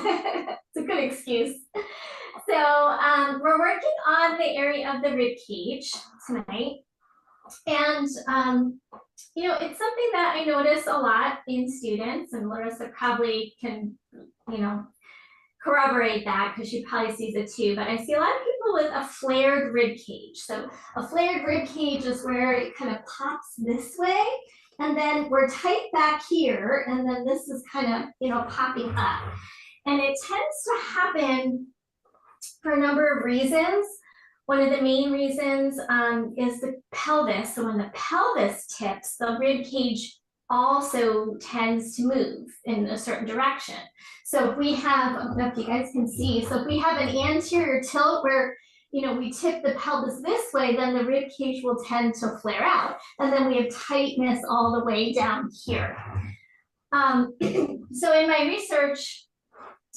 It's a good excuse. So we're working on the area of the rib cage tonight. And, you know, it's something that I notice a lot in students, and Larissa probably can, you know, corroborate that because she probably sees it too. But I see a lot of people with a flared rib cage. So a flared rib cage is where it kind of pops this way, and then we're tight back here, and then this is kind of, you know, popping up. And it tends to happen for a number of reasons. One of the main reasons is the pelvis. So when the pelvis tips, the rib cage also tends to move in a certain direction. So if we have, I don't know if you guys can see, so if we have an anterior tilt where, you know, we tip the pelvis this way, then the rib cage will tend to flare out. And then we have tightness all the way down here. So in my research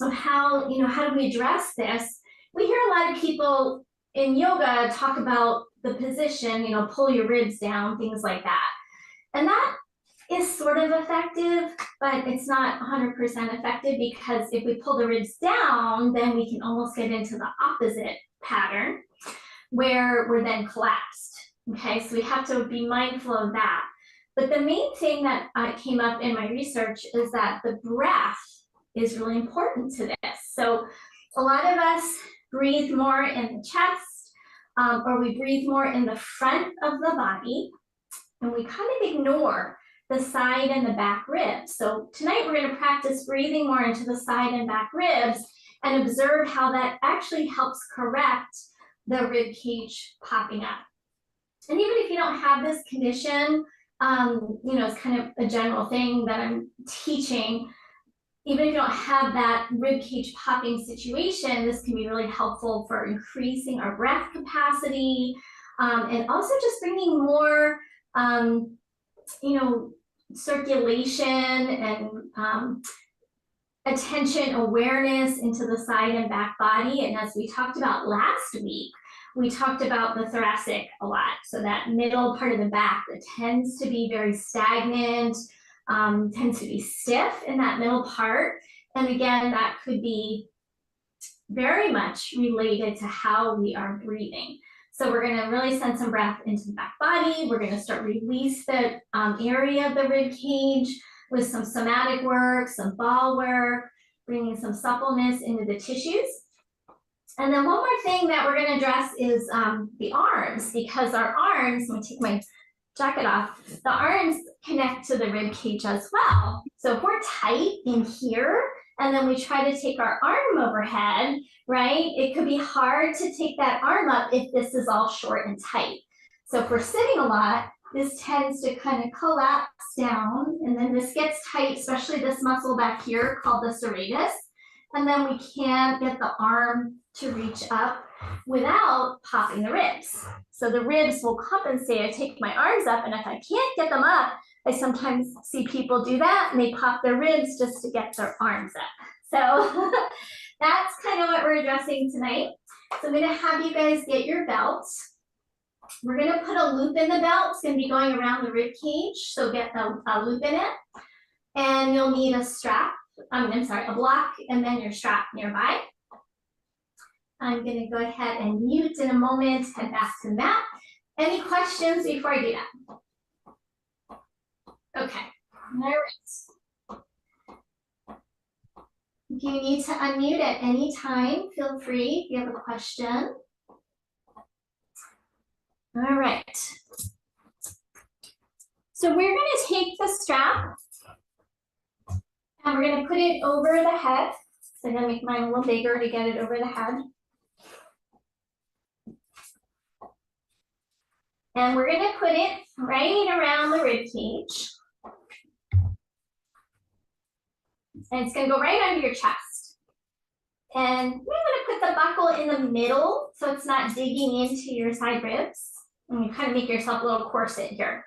on how, you know, how do we address this, we hear a lot of people in yoga talk about the position, you know, pull your ribs down, things like that. And that is sort of effective, but it's not 100% effective, because if we pull the ribs down, then we can almost get into the opposite pattern where we're then collapsed. Okay, so we have to be mindful of that. But the main thing that came up in my research is that the breath is really important to this. So a lot of us breathe more in the chest, or we breathe more in the front of the body, and we kind of ignore the side and the back ribs. So tonight we're going to practice breathing more into the side and back ribs and observe how that actually helps correct the rib cage popping up. And even if you don't have this condition, you know, it's kind of a general thing that I'm teaching. Even if you don't have that rib cage popping situation, this can be really helpful for increasing our breath capacity, and also just bringing more, you know, circulation and attention, awareness into the side and back body. And as we talked about last week, we talked about the thoracic a lot. So that middle part of the back that tends to be very stagnant, tends to be stiff in that middle part. And again, that could be very much related to how we are breathing. So we're going to really send some breath into the back body. We're going to start release the area of the rib cage with some somatic work, some ball work, bringing some suppleness into the tissues. And then one more thing that we're going to address is the arms, because our arms, I'm going to take my jacket off, the arms connect to the rib cage as well. So if we're tight in here, and then we try to take our arm overhead, right? It could be hard to take that arm up if this is all short and tight. So if we're sitting a lot, this tends to kind of collapse down, and then this gets tight, especially this muscle back here called the serratus. And then we can't get the arm to reach up without popping the ribs. So the ribs will compensate. I take my arms up, and if I can't get them up, I sometimes see people do that, and they pop their ribs just to get their arms up. So that's kind of what we're addressing tonight. So I'm going to have you guys get your belts. We're going to put a loop in the belt. It's going to be going around the rib cage, so get a loop in it. And you'll need a strap, a block, and then your strap nearby. I'm going to go ahead and mute in a moment, head back to the mat. Any questions before I do that? Okay, all right. If you need to unmute at any time, feel free if you have a question. All right. So we're going to take the strap and we're going to put it over the head. So I'm going to make mine a little bigger to get it over the head. And we're going to put it right around the rib cage. And it's going to go right under your chest. And we're going to put the buckle in the middle so it's not digging into your side ribs. And you kind of make yourself a little corset here.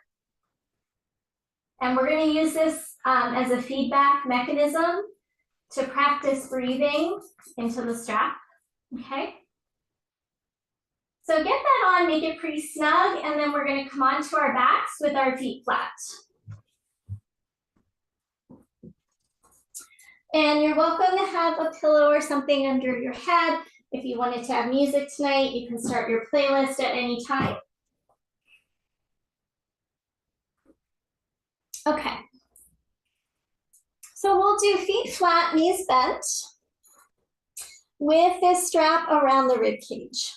And we're going to use this as a feedback mechanism to practice breathing into the strap. Okay. So get that on, make it pretty snug, and then we're going to come onto our backs with our feet flat. And you're welcome to have a pillow or something under your head. If you wanted to have music tonight, you can start your playlist at any time. Okay. So we'll do feet flat, knees bent with this strap around the rib cage.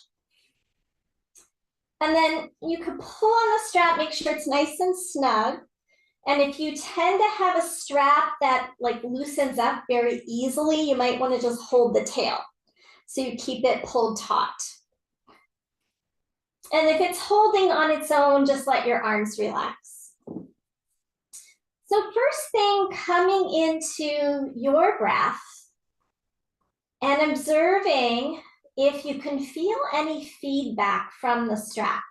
And then you could pull on the strap, make sure it's nice and snug. And if you tend to have a strap that like loosens up very easily, you might want to just hold the tail so you keep it pulled taut. And if it's holding on its own, just let your arms relax. So first thing, coming into your breath and observing if you can feel any feedback from the strap.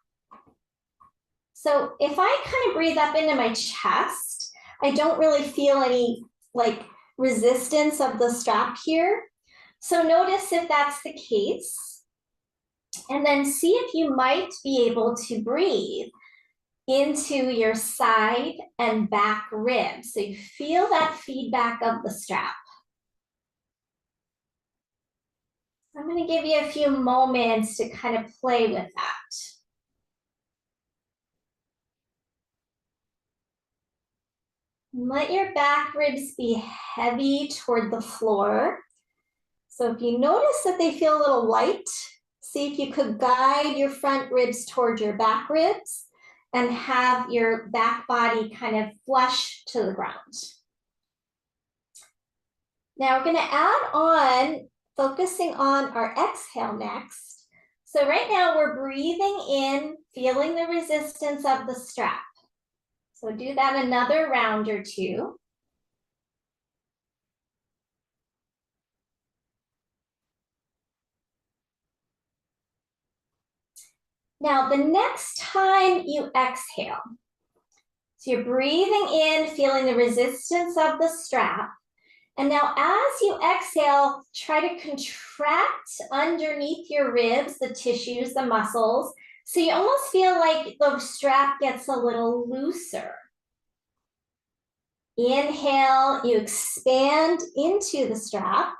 So if I kind of breathe up into my chest, I don't really feel any like resistance of the strap here. So notice if that's the case, and then see if you might be able to breathe into your side and back ribs. So you feel that feedback of the strap. I'm going to give you a few moments to kind of play with that. Let your back ribs be heavy toward the floor. So if you notice that they feel a little light, see if you could guide your front ribs toward your back ribs and have your back body kind of flush to the ground. Now we're going to add on, focusing on our exhale next. So right now we're breathing in, feeling the resistance of the strap. So do that another round or two. Now the next time you exhale, so you're breathing in, feeling the resistance of the strap. And now as you exhale, try to contract underneath your ribs, the tissues, the muscles. So you almost feel like the strap gets a little looser. Inhale, you expand into the strap.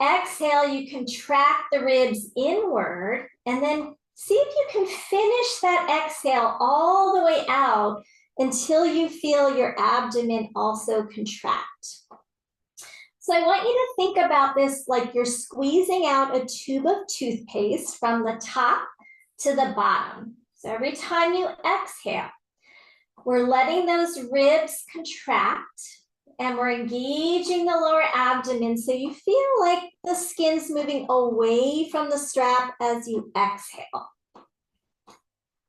Exhale, you contract the ribs inward, and then see if you can finish that exhale all the way out until you feel your abdomen also contract. So I want you to think about this like you're squeezing out a tube of toothpaste from the top to the bottom. So every time you exhale, we're letting those ribs contract and we're engaging the lower abdomen so you feel like the skin's moving away from the strap as you exhale.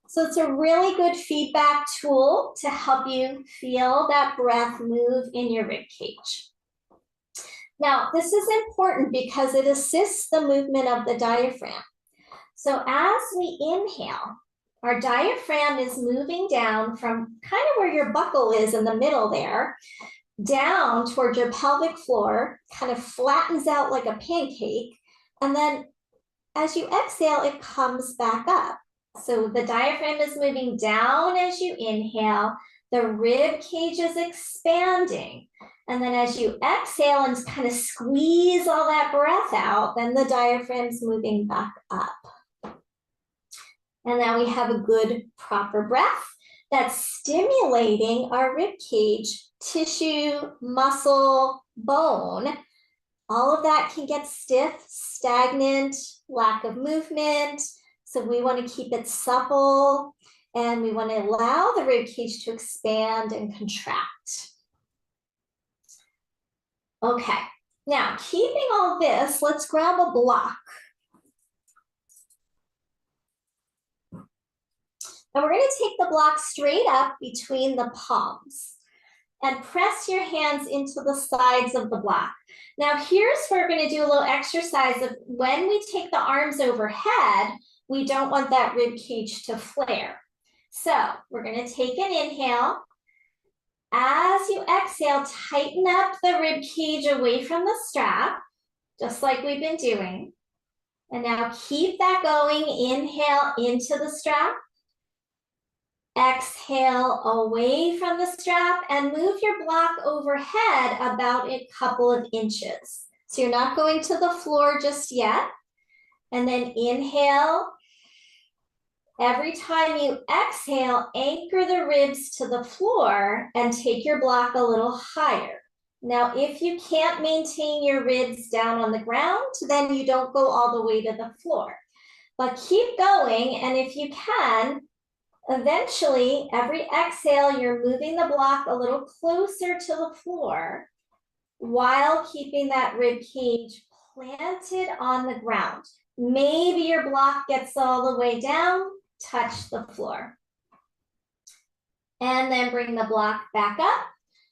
So it's a really good feedback tool to help you feel that breath move in your rib cage. Now, this is important because it assists the movement of the diaphragm. So as we inhale, our diaphragm is moving down from kind of where your buckle is in the middle there, down towards your pelvic floor, kind of flattens out like a pancake. And then as you exhale, it comes back up. So the diaphragm is moving down as you inhale, the rib cage is expanding. And then as you exhale and kind of squeeze all that breath out, then the diaphragm's moving back up. And now we have a good proper breath that's stimulating our rib cage, tissue, muscle, bone. All of that can get stiff, stagnant, lack of movement. So we want to keep it supple and we want to allow the rib cage to expand and contract. Okay, now keeping all this, let's grab a block. And we're going to take the block straight up between the palms and press your hands into the sides of the block. Now here's where we're going to do a little exercise of when we take the arms overhead, we don't want that rib cage to flare. So we're going to take an inhale. As you exhale, tighten up the rib cage away from the strap, just like we've been doing. And now keep that going. Inhale into the strap. Exhale away from the strap and move your block overhead about a couple of inches. So you're not going to the floor just yet. And then inhale. Every time you exhale, anchor the ribs to the floor and take your block a little higher. Now, if you can't maintain your ribs down on the ground, then you don't go all the way to the floor. But keep going, and if you can, eventually, every exhale, you're moving the block a little closer to the floor while keeping that rib cage planted on the ground. Maybe your block gets all the way down, touch the floor. And then bring the block back up.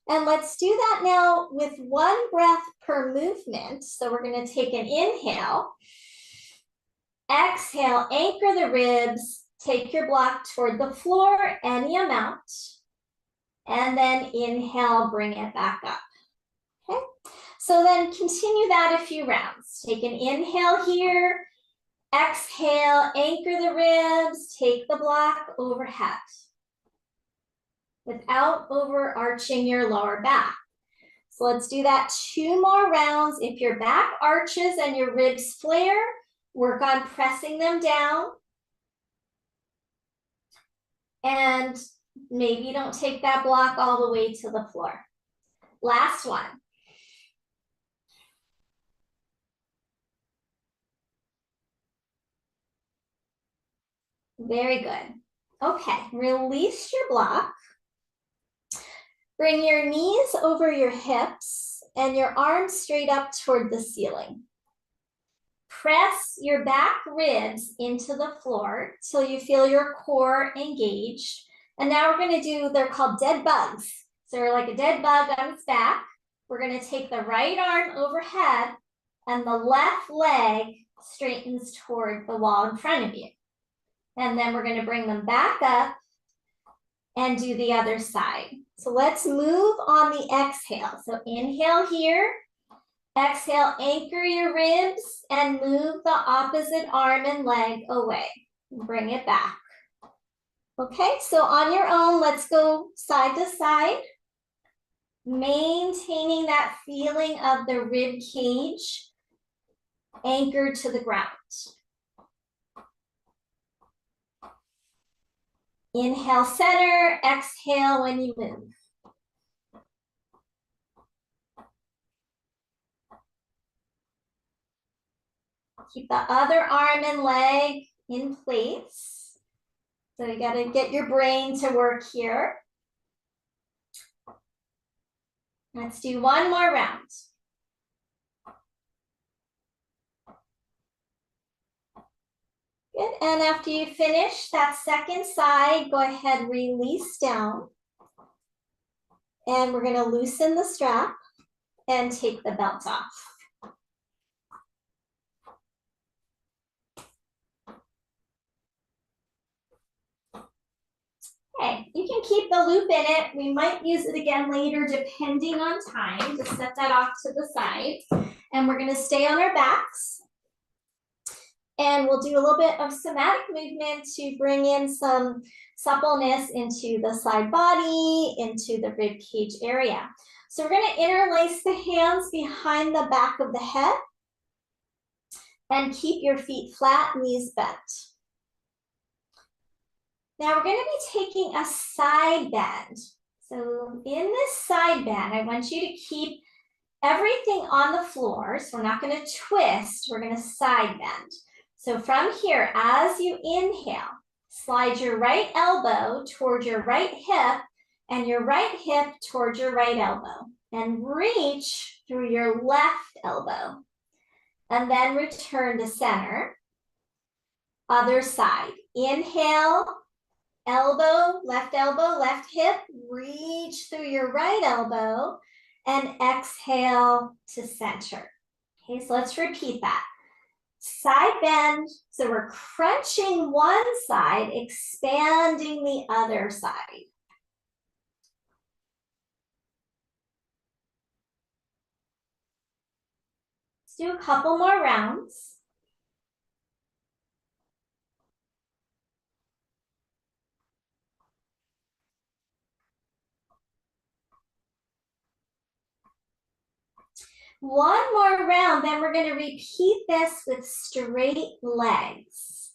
And let's do that now with 1 breath per movement. So we're going to take an inhale. Exhale, anchor the ribs. Take your block toward the floor, any amount. And then inhale, bring it back up. Okay. So then continue that a few rounds. Take an inhale here. Exhale, anchor the ribs. Take the block overhead without overarching your lower back. So let's do that 2 more rounds. If your back arches and your ribs flare, work on pressing them down. And maybe don't take that block all the way to the floor. Last one. Very good. Okay, release your block. Bring your knees over your hips and your arms straight up toward the ceiling. Press your back ribs into the floor till you feel your core engaged. And now we're going to do, they're called dead bugs. So we're like a dead bug on its back. We're going to take the right arm overhead and the left leg straightens toward the wall in front of you. And then we're going to bring them back up and do the other side. So let's move on the exhale. So inhale here. Exhale, anchor your ribs and move the opposite arm and leg away. Bring it back. Okay, so on your own, let's go side to side. Maintaining that feeling of the rib cage anchored to the ground. Inhale, center. Exhale when you move. Keep the other arm and leg in place. So you got to get your brain to work here. Let's do 1 more round. Good, and after you finish that second side, go ahead, release down. And we're gonna loosen the strap and take the belt off. Okay, you can keep the loop in it. We might use it again later depending on time. Just set that off to the side. And we're gonna stay on our backs. And we'll do a little bit of somatic movement to bring in some suppleness into the side body, into the rib cage area. So we're gonna interlace the hands behind the back of the head and keep your feet flat, knees bent. Now we're going to be taking a side bend. So in this side bend, I want you to keep everything on the floor. So we're not going to twist, we're going to side bend. So from here, as you inhale, slide your right elbow toward your right hip and your right hip toward your right elbow. And reach through your left elbow. And then return to center. Other side. Inhale. Elbow, left hip, reach through your right elbow and exhale to center. Okay, so let's repeat that. Side bend, so we're crunching one side, expanding the other side. Let's do a couple more rounds. One more round, then we're going to repeat this with straight legs.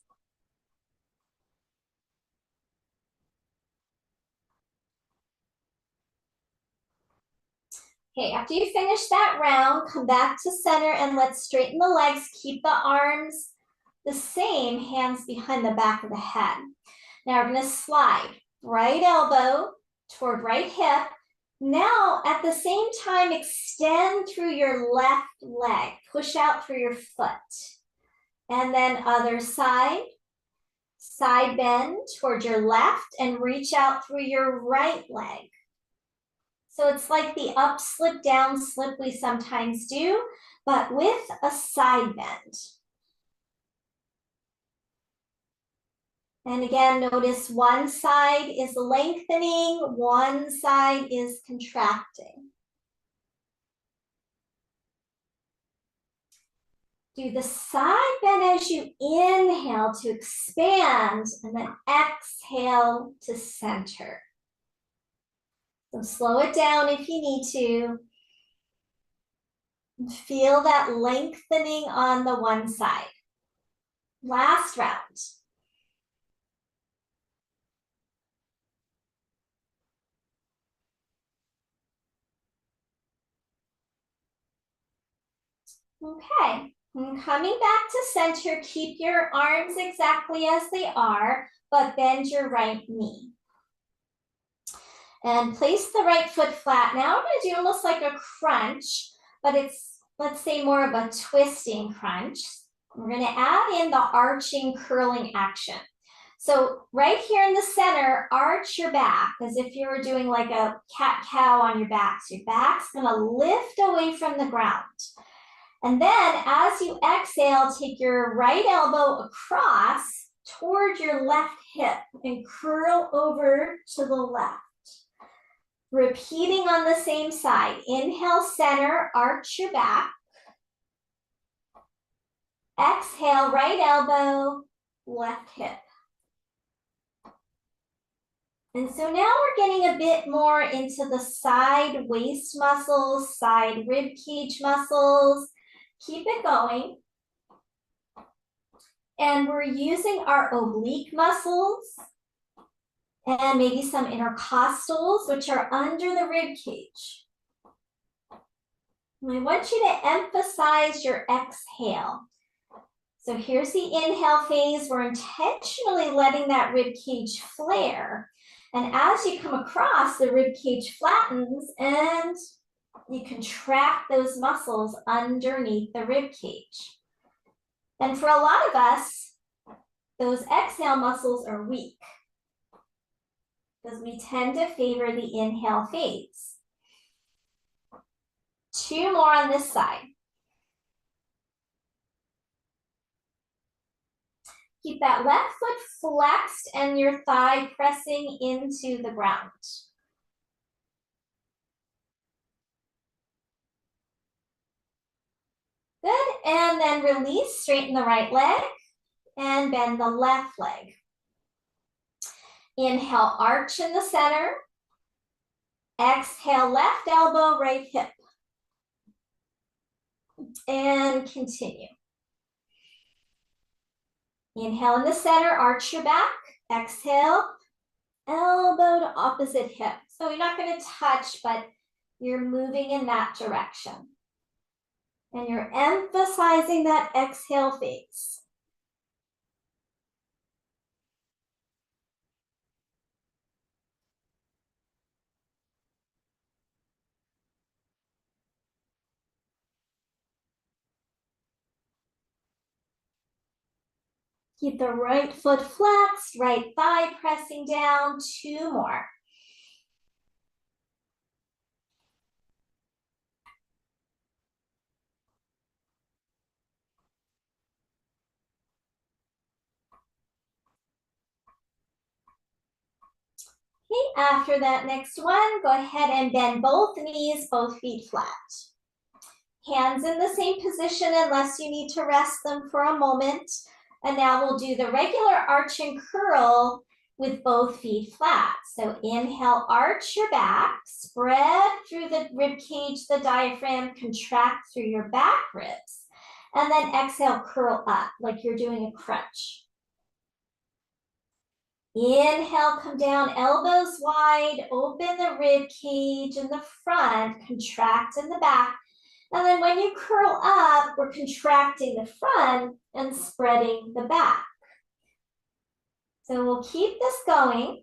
Okay, after you finish that round, come back to center and let's straighten the legs. Keep the arms the same, hands behind the back of the head. Now we're going to slide right elbow toward right hip. Now, at the same time, extend through your left leg. Push out through your foot. And then other side. Side bend toward your left and reach out through your right leg. So it's like the up slip, down slip we sometimes do, but with a side bend. And again, notice one side is lengthening, one side is contracting. Do the side bend as you inhale to expand, and then exhale to center. So slow it down if you need to. Feel that lengthening on the one side. Last round. Okay, and coming back to center, keep your arms exactly as they are, but bend your right knee. And place the right foot flat. Now we're going to do almost like a crunch, but it's, let's say, more of a twisting crunch. We're going to add in the arching, curling action. So right here in the center, arch your back as if you were doing like a cat-cow on your back. So your back's going to lift away from the ground. And then as you exhale, take your right elbow across toward your left hip and curl over to the left. Repeating on the same side. Inhale, center, arch your back. Exhale, right elbow, left hip. And so now we're getting a bit more into the side waist muscles, side rib cage muscles. Keep it going. And we're using our oblique muscles and maybe some intercostals, which are under the rib cage. And I want you to emphasize your exhale. So here's the inhale phase. We're intentionally letting that rib cage flare. And as you come across, the rib cage flattens and you contract those muscles underneath the rib cage. And for a lot of us, those exhale muscles are weak because we tend to favor the inhale phase. 2 more on this side. Keep that left foot flexed and your thigh pressing into the ground. Good, and then release, straighten the right leg and bend the left leg. Inhale, arch in the center. Exhale, left elbow, right hip. And continue. Inhale in the center, arch your back. Exhale, elbow to opposite hip. So you're not going to touch, but you're moving in that direction. And you're emphasizing that exhale phase. Keep the right foot flexed, right thigh pressing down. 2 more. Okay, after that next one, go ahead and bend both knees, both feet flat. Hands in the same position unless you need to rest them for a moment. And now we'll do the regular arch and curl with both feet flat. So inhale, arch your back, spread through the rib cage, the diaphragm, contract through your back ribs. And then exhale, curl up like you're doing a crunch. Inhale, come down, elbows wide, open the rib cage in the front, contract in the back. And then when you curl up, we're contracting the front and spreading the back. So we'll keep this going.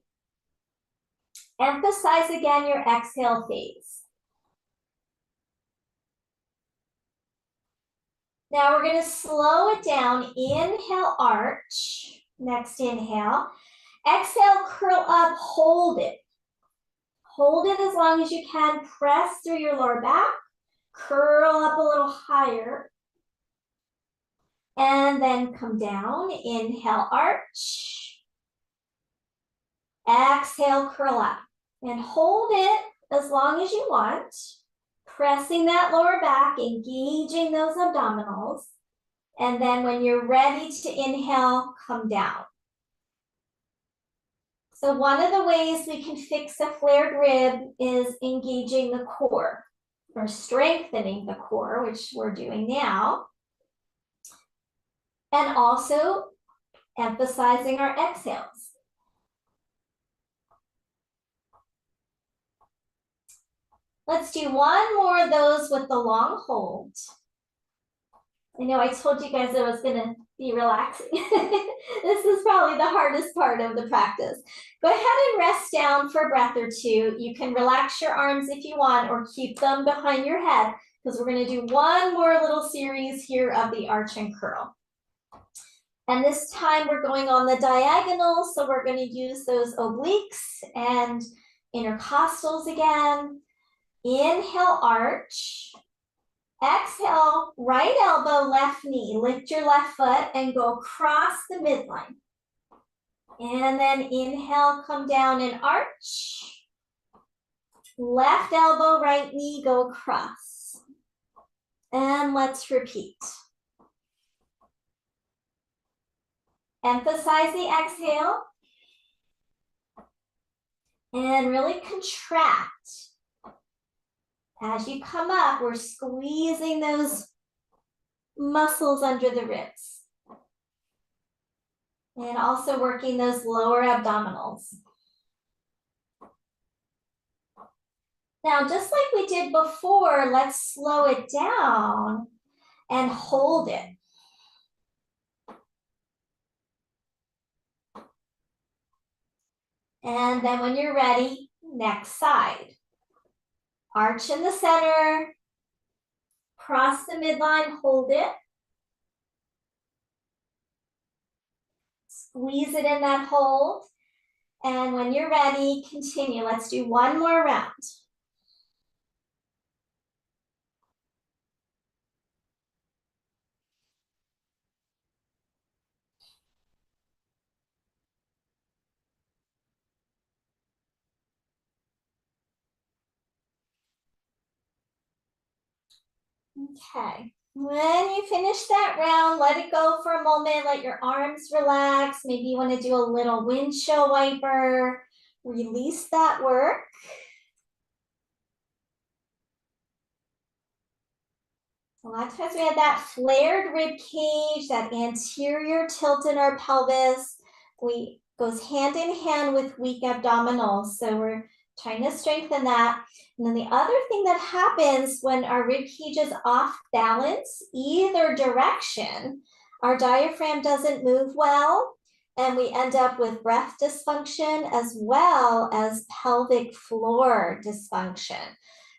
Emphasize again your exhale phase. Now we're going to slow it down. Inhale, arch. Next inhale. Exhale, curl up, hold it. Hold it as long as you can. Press through your lower back. Curl up a little higher. And then come down. Inhale, arch. Exhale, curl up. And hold it as long as you want. Pressing that lower back, engaging those abdominals. And then when you're ready to inhale, come down. So one of the ways we can fix a flared rib is engaging the core, or strengthening the core, which we're doing now. And also emphasizing our exhales. Let's do one more of those with the long hold. I know I told you guys it was gonna be relaxing. This is probably the hardest part of the practice. Go ahead and rest down for a breath or two. You can relax your arms if you want, or keep them behind your head, because we're gonna do one more little series here of the arch and curl. And this time we're going on the diagonal, so we're gonna use those obliques and intercostals again. Inhale, arch. Exhale, right elbow, left knee. Lift your left foot and go across the midline. And then inhale, come down and arch. Left elbow, right knee, go across. And let's repeat. Emphasize the exhale. And really contract. As you come up, we're squeezing those muscles under the ribs. And also working those lower abdominals. Now, just like we did before, let's slow it down and hold it. And then when you're ready, next side. Arch in the center, cross the midline, hold it. Squeeze it in that hold. And when you're ready, continue. Let's do one more round. Okay, when you finish that round, let it go for a moment, let your arms relax. Maybe you want to do a little windshield wiper, release that work. A lot of times we have that flared rib cage, that anterior tilt in our pelvis. Goes hand in hand with weak abdominals. So we're trying to strengthen that. And then the other thing that happens when our rib cage is off balance, either direction, our diaphragm doesn't move well, and we end up with breath dysfunction as well as pelvic floor dysfunction.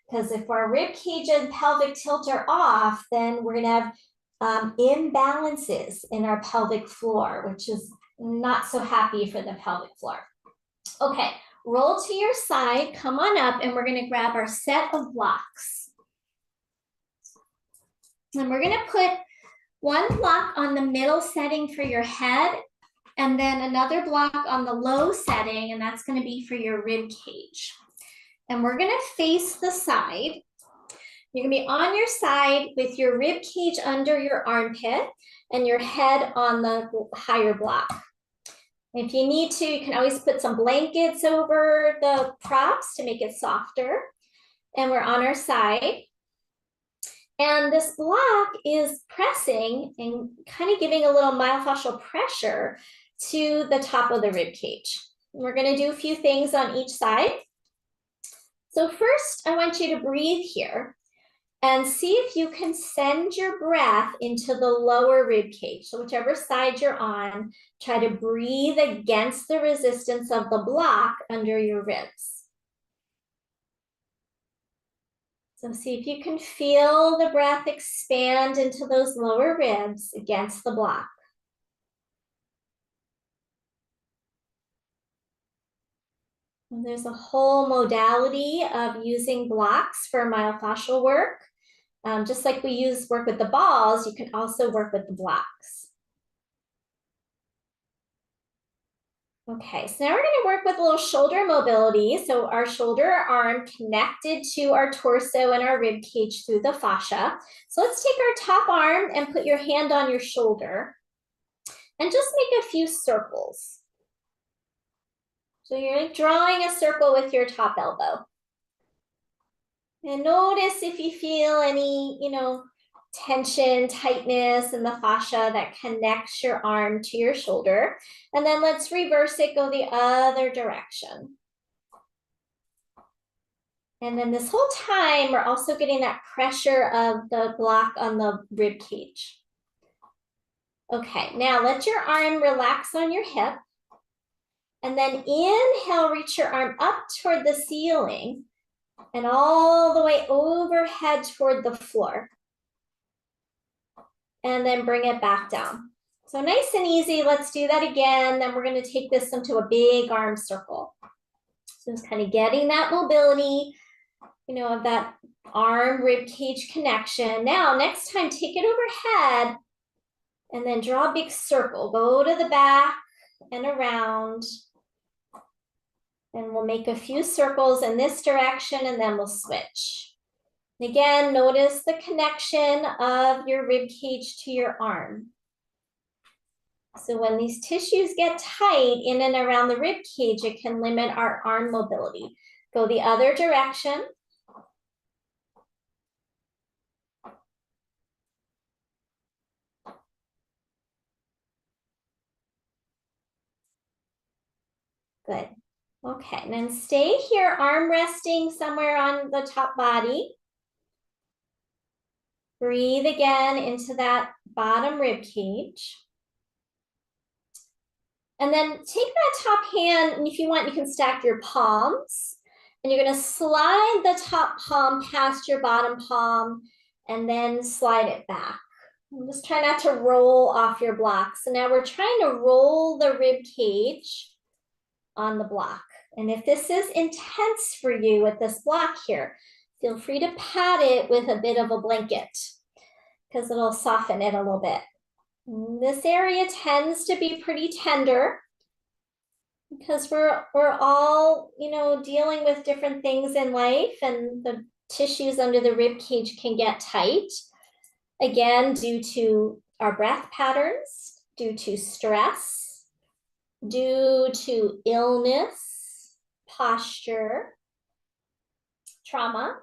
Because if our rib cage and pelvic tilt are off, then we're gonna have imbalances in our pelvic floor, which is not so happy for the pelvic floor. Okay. Roll to your side, come on up, and we're going to grab our set of blocks. And we're going to put one block on the middle setting for your head, and then another block on the low setting, and that's going to be for your rib cage. And we're going to face the side. You're going to be on your side with your rib cage under your armpit and your head on the higher block. If you need to, you can always put some blankets over the props to make it softer. And we're on our side. And this block is pressing and kind of giving a little myofascial pressure to the top of the rib cage. We're going to do a few things on each side. So first, I want you to breathe here and see if you can send your breath into the lower rib cage. So whichever side you're on, try to breathe against the resistance of the block under your ribs. So see if you can feel the breath expand into those lower ribs against the block. And there's a whole modality of using blocks for myofascial work. Just like we work with the balls, you can also work with the blocks. Okay, so now we're going to work with a little shoulder mobility. So our shoulder arm connected to our torso and our rib cage through the fascia. So let's take our top arm and put your hand on your shoulder and just make a few circles. So you're drawing a circle with your top elbow. And notice if you feel any, tension, tightness in the fascia that connects your arm to your shoulder. And then let's reverse it, go the other direction. And then this whole time, we're also getting that pressure of the block on the rib cage. Okay, now let your arm relax on your hip. And then inhale, reach your arm up toward the ceiling and all the way overhead toward the floor. And then bring it back down. So nice and easy. Let's do that again. Then we're going to take this into a big arm circle. So just kind of getting that mobility, of that arm rib cage connection. Now, next time, take it overhead and then draw a big circle. Go to the back and around. And we'll make a few circles in this direction and then we'll switch. Again, notice the connection of your rib cage to your arm. So when these tissues get tight in and around the rib cage, it can limit our arm mobility. Go the other direction. Good. Okay, and then stay here, arm resting somewhere on the top body. Breathe again into that bottom rib cage. And then take that top hand, and if you want, you can stack your palms. And you're going to slide the top palm past your bottom palm and then slide it back. And just try not to roll off your block. So now we're trying to roll the rib cage on the block. And if this is intense for you with this block here, feel free to pat it with a bit of a blanket because it'll soften it a little bit. This area tends to be pretty tender because we're all, dealing with different things in life, and the tissues under the rib cage can get tight. Again, due to our breath patterns, due to stress, due to illness, posture, trauma.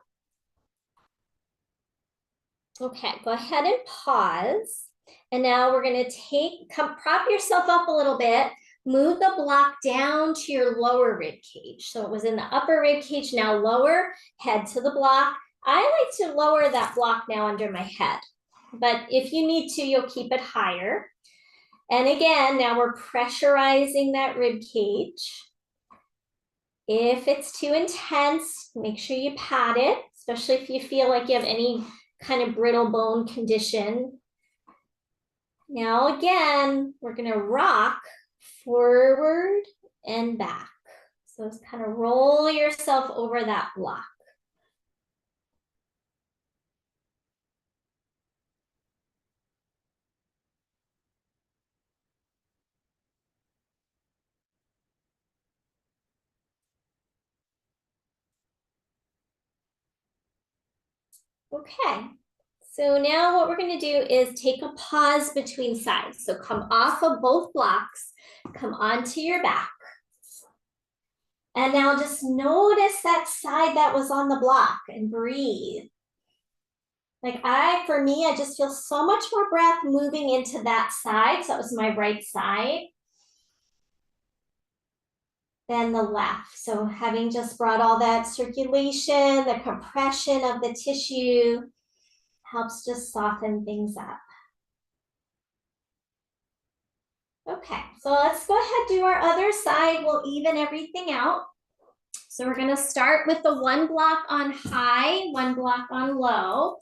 Okay, go ahead and pause. And now we're going to prop yourself up a little bit, move the block down to your lower rib cage. So it was in the upper rib cage, now lower, head to the block. I like to lower that block now under my head, but if you need to, you'll keep it higher. And again, now we're pressurizing that rib cage. If it's too intense, make sure you pat it, especially if you feel like you have any kind of brittle bone condition. Now again, we're going to rock forward and back. So just kind of roll yourself over that block. Okay, So now what we're going to do is take a pause between sides. So come off of both blocks, come onto your back. And now just notice that side that was on the block and breathe. Like for me, I just feel so much more breath moving into that side. So that was my right side. Than the left. So having just brought all that circulation, the compression of the tissue helps just soften things up. Okay, so let's go ahead and do our other side. We'll even everything out. So we're going to start with the one block on high, one block on low.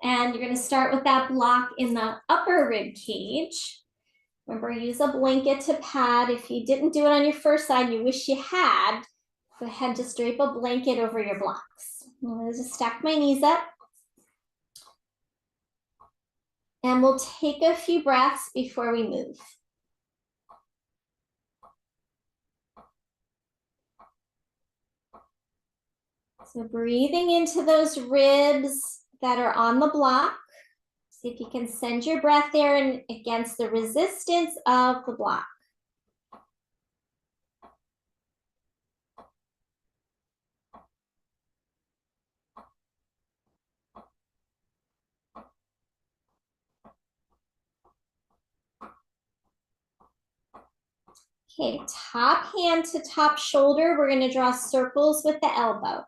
And you're going to start with that block in the upper rib cage. Remember, use a blanket to pad. If you didn't do it on your first side, you wish you had, go ahead and just drape a blanket over your blocks. I'm going to just stack my knees up. And we'll take a few breaths before we move. So breathing into those ribs that are on the block. See if you can send your breath there and against the resistance of the block. Okay, top hand to top shoulder. We're going to draw circles with the elbow.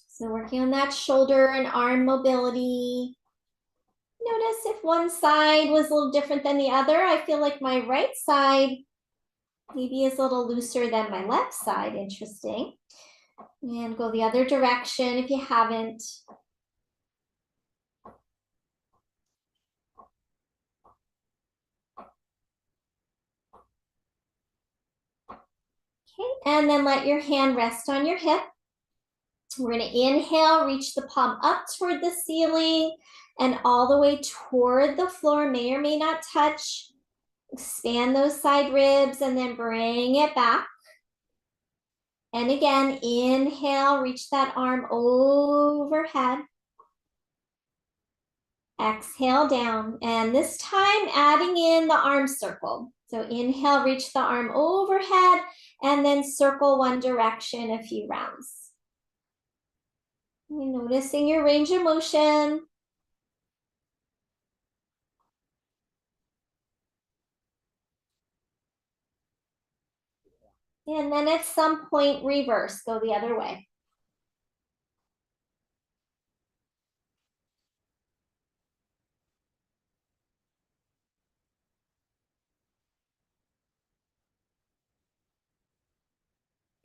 So working on that shoulder and arm mobility. Notice if one side was a little different than the other. I feel like my right side maybe is a little looser than my left side. Interesting. And go the other direction if you haven't. Okay, and then let your hand rest on your hip. We're going to inhale, reach the palm up toward the ceiling and all the way toward the floor. May or may not touch. Expand those side ribs and then bring it back. And again, inhale, reach that arm overhead. Exhale down. And this time adding in the arm circle. So inhale, reach the arm overhead and then circle one direction a few rounds. You're noticing your range of motion. And then at some point, reverse, go the other way.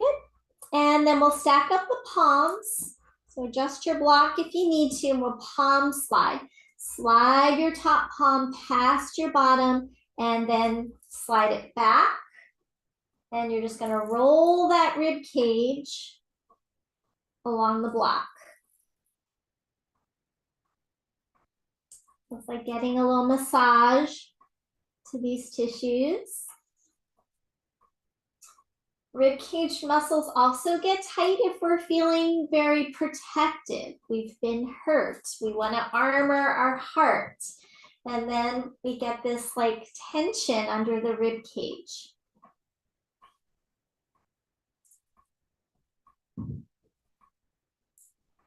Good. And then we'll stack up the palms. So adjust your block if you need to, and we'll palm slide. Slide your top palm past your bottom, and then slide it back. And you're just gonna roll that rib cage along the block. It's like getting a little massage to these tissues. Rib cage muscles also get tight if we're feeling very protected. We've been hurt. We want to armor our heart. And then we get this like tension under the rib cage.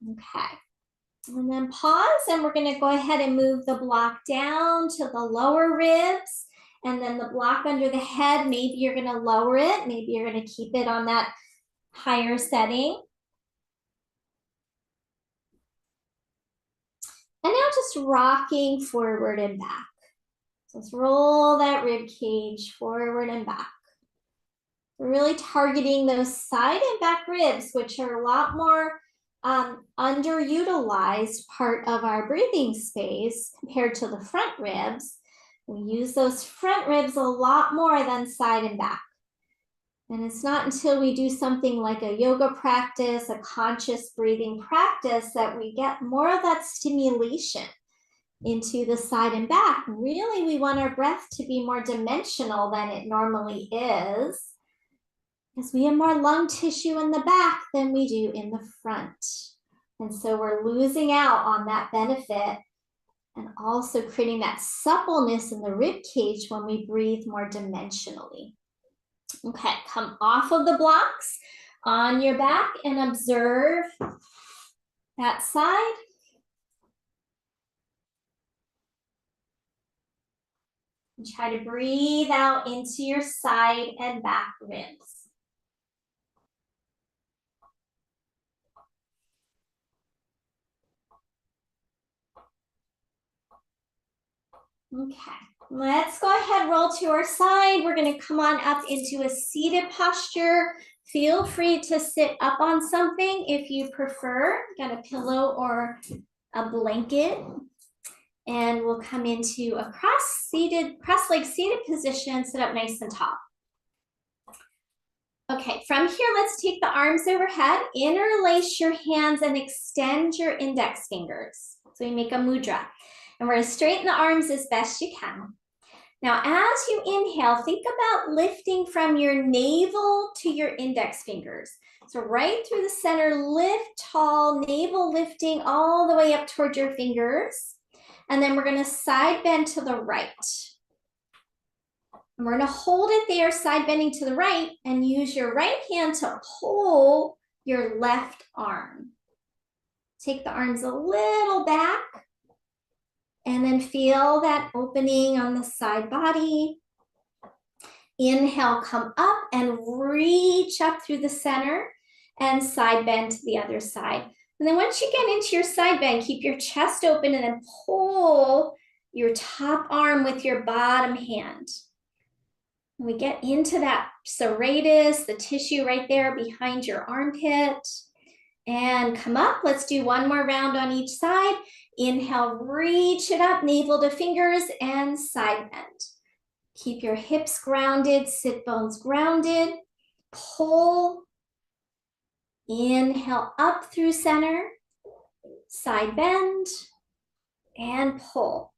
Okay. And then pause, and we're going to go ahead and move the block down to the lower ribs. And then the block under the head, maybe you're going to lower it. Maybe you're going to keep it on that higher setting. And now just rocking forward and back. So let's roll that rib cage forward and back. We're really targeting those side and back ribs, which are a lot more underutilized part of our breathing space compared to the front ribs. We use those front ribs a lot more than side and back. And it's not until we do something like a yoga practice, a conscious breathing practice, that we get more of that stimulation into the side and back. Really, we want our breath to be more dimensional than it normally is. because we have more lung tissue in the back than we do in the front. And so we're losing out on that benefit and also creating that suppleness in the rib cage when we breathe more dimensionally. Okay, come off of the blocks on your back and observe that side. And try to breathe out into your side and back ribs. Okay, let's go ahead, roll to our side. We're gonna come on up into a seated posture. Feel free to sit up on something if you prefer. Got a pillow or a blanket. And we'll come into a cross-legged seated position, sit up nice and tall. Okay, from here, let's take the arms overhead, interlace your hands and extend your index fingers. So we make a mudra. And we're gonna straighten the arms as best you can. Now, as you inhale, think about lifting from your navel to your index fingers. So right through the center, lift tall, navel lifting all the way up toward your fingers. And then we're gonna side bend to the right. And we're gonna hold it there, side bending to the right, and use your right hand to pull your left arm. Take the arms a little back, and then feel that opening on the side body. Inhale, come up and reach up through the center and side bend to the other side. And then once you get into your side bend, keep your chest open and then pull your top arm with your bottom hand. And we get into that serratus, the tissue right there behind your armpit. And come up, let's do one more round on each side. Inhale, reach it up, navel to fingers and side bend. Keep your hips grounded, sit bones grounded. Pull. Inhale up through center, side bend, and pull.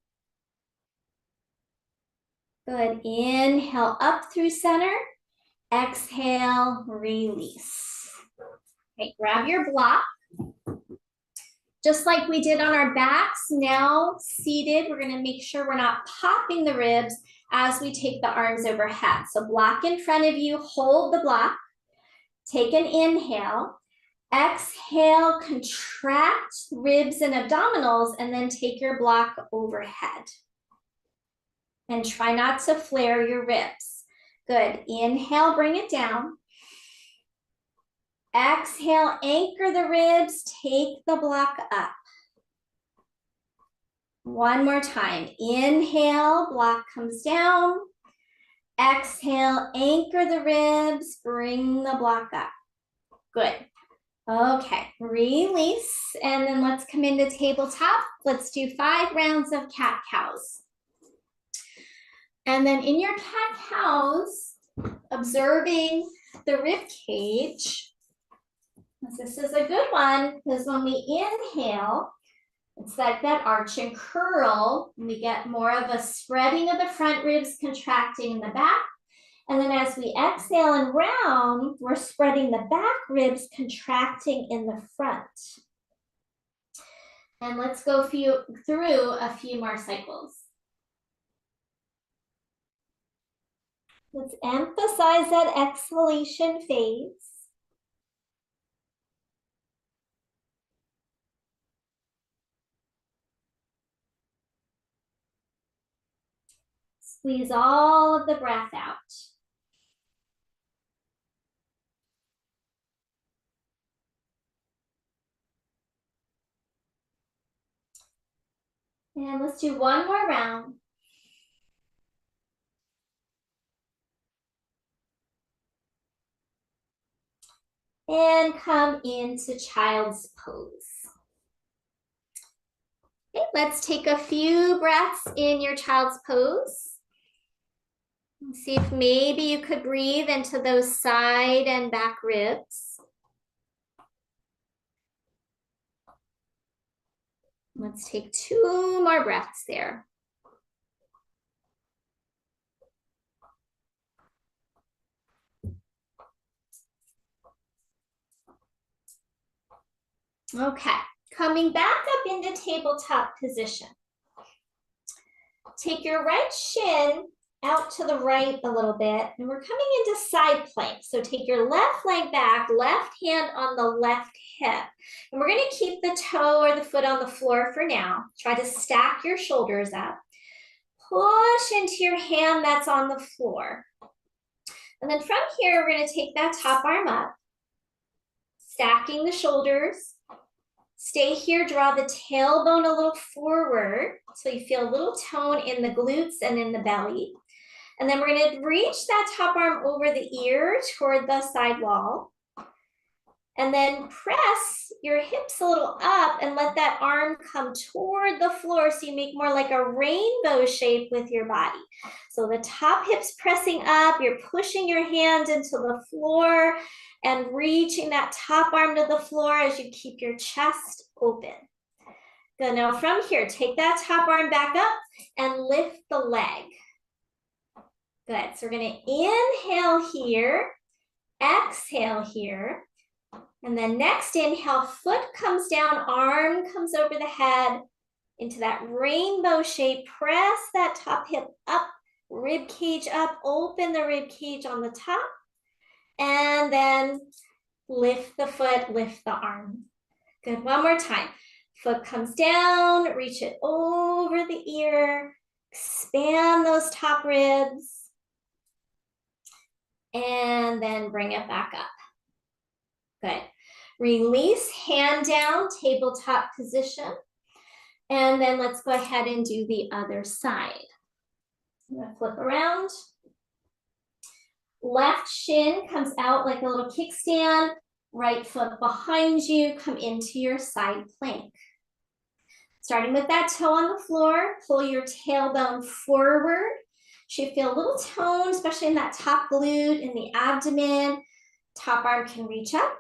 Good, inhale up through center, exhale, release. Okay, grab your block. Just like we did on our backs, now seated, we're gonna make sure we're not popping the ribs as we take the arms overhead. So block in front of you, hold the block, take an inhale, exhale, contract ribs and abdominals, and then take your block overhead. And try not to flare your ribs. Good, inhale, bring it down. Exhale, anchor the ribs, take the block up. One more time, inhale, block comes down. Exhale, anchor the ribs, bring the block up. Good. Okay, release, and then let's come into tabletop. Let's do 5 rounds of cat-cows. And then in your cat-cows, observing the rib cage. This is a good one, because when we inhale, it's like that arch and curl, and we get more of a spreading of the front ribs, contracting in the back. And then as we exhale and round, we're spreading the back ribs, contracting in the front. And let's go through a few more cycles. Let's emphasize that exhalation phase. Squeeze all of the breath out. And let's do one more round. And come into child's pose. Okay, let's take a few breaths in your child's pose. See if maybe you could breathe into those side and back ribs. Let's take 2 more breaths there. Okay, coming back up into tabletop position. Take your right shin out to the right a little bit, and we're coming into side plank. So take your left leg back, left hand on the left hip. And we're gonna keep the toe or the foot on the floor for now. Try to stack your shoulders up. Push into your hand that's on the floor. And then from here, we're gonna take that top arm up, stacking the shoulders. Stay here, draw the tailbone a little forward so you feel a little tone in the glutes and in the belly. And then we're gonna reach that top arm over the ear toward the side wall. And then press your hips a little up and let that arm come toward the floor so you make more like a rainbow shape with your body. So the top hip's pressing up, you're pushing your hand into the floor and reaching that top arm to the floor as you keep your chest open. Good, now from here, take that top arm back up and lift the leg. Good, so we're gonna inhale here, exhale here, and then next inhale, foot comes down, arm comes over the head into that rainbow shape. Press that top hip up, rib cage up, open the rib cage on the top, and then lift the foot, lift the arm. Good, one more time. Foot comes down, reach it over the ear, expand those top ribs, and then bring it back up. Good. Release, hand down, tabletop position. And then let's go ahead and do the other side. I'm gonna flip around. Left shin comes out like a little kickstand. Right foot behind you, come into your side plank. Starting with that toe on the floor, pull your tailbone forward. Should feel a little tone, especially in that top glute, in the abdomen. Top arm can reach up.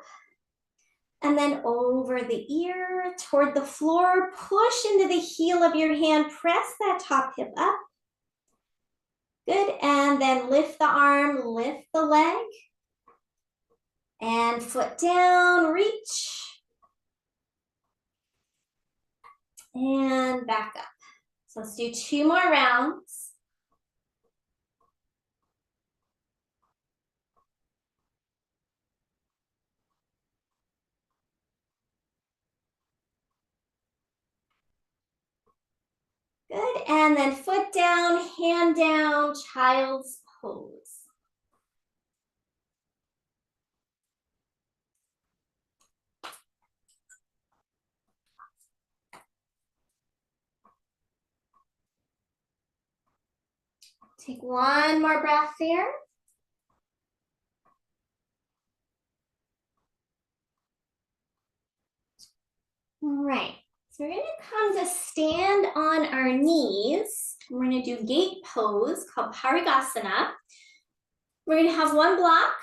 And then over the ear, toward the floor, push into the heel of your hand, press that top hip up. Good, and then lift the arm, lift the leg. And foot down, reach. And back up. So let's do 2 more rounds. Good, and then foot down, hand down, child's pose. Take one more breath there. All right, so we're gonna come to stand on our knees. We're gonna do gate pose called Parigasana. We're gonna have one block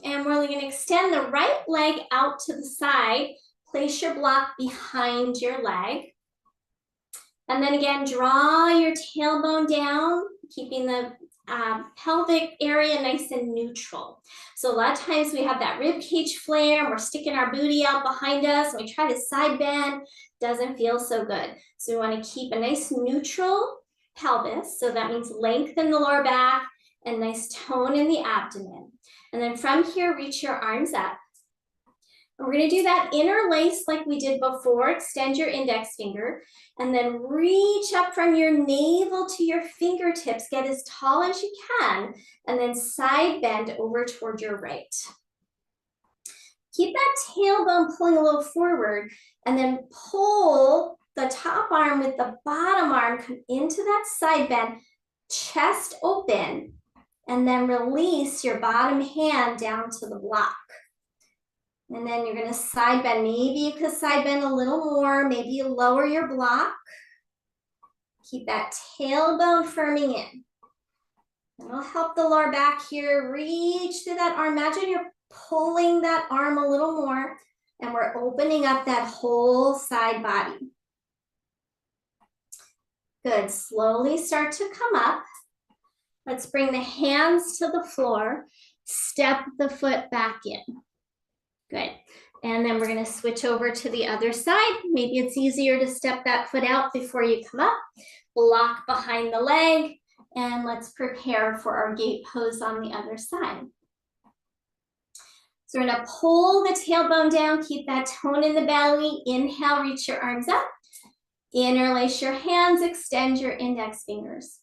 and we're gonna extend the right leg out to the side. Place your block behind your leg. And then again, draw your tailbone down, keeping the pelvic area nice and neutral. So a lot of times we have that rib cage flare and we're sticking our booty out behind us and we try to side bend, doesn't feel so good. So we want to keep a nice neutral pelvis. So that means lengthen the lower back and nice tone in the abdomen. And then from here, reach your arms up. We're going to do that interlace like we did before. Extend your index finger and then reach up from your navel to your fingertips. Get as tall as you can and then side bend over toward your right. Keep that tailbone pulling a little forward and then pull the top arm with the bottom arm, come into that side bend, chest open, and then release your bottom hand down to the block. And then you're going to side bend. Maybe you could side bend a little more. Maybe you lower your block. Keep that tailbone firming in. It'll help the lower back here. Reach through that arm. Imagine you're pulling that arm a little more. And we're opening up that whole side body. Good. Slowly start to come up. Let's bring the hands to the floor. Step the foot back in. Good. And then we're going to switch over to the other side. Maybe it's easier to step that foot out before you come up. Block behind the leg. And let's prepare for our gate pose on the other side. So we're gonna pull the tailbone down, keep that tone in the belly. Inhale, reach your arms up. Interlace your hands, extend your index fingers.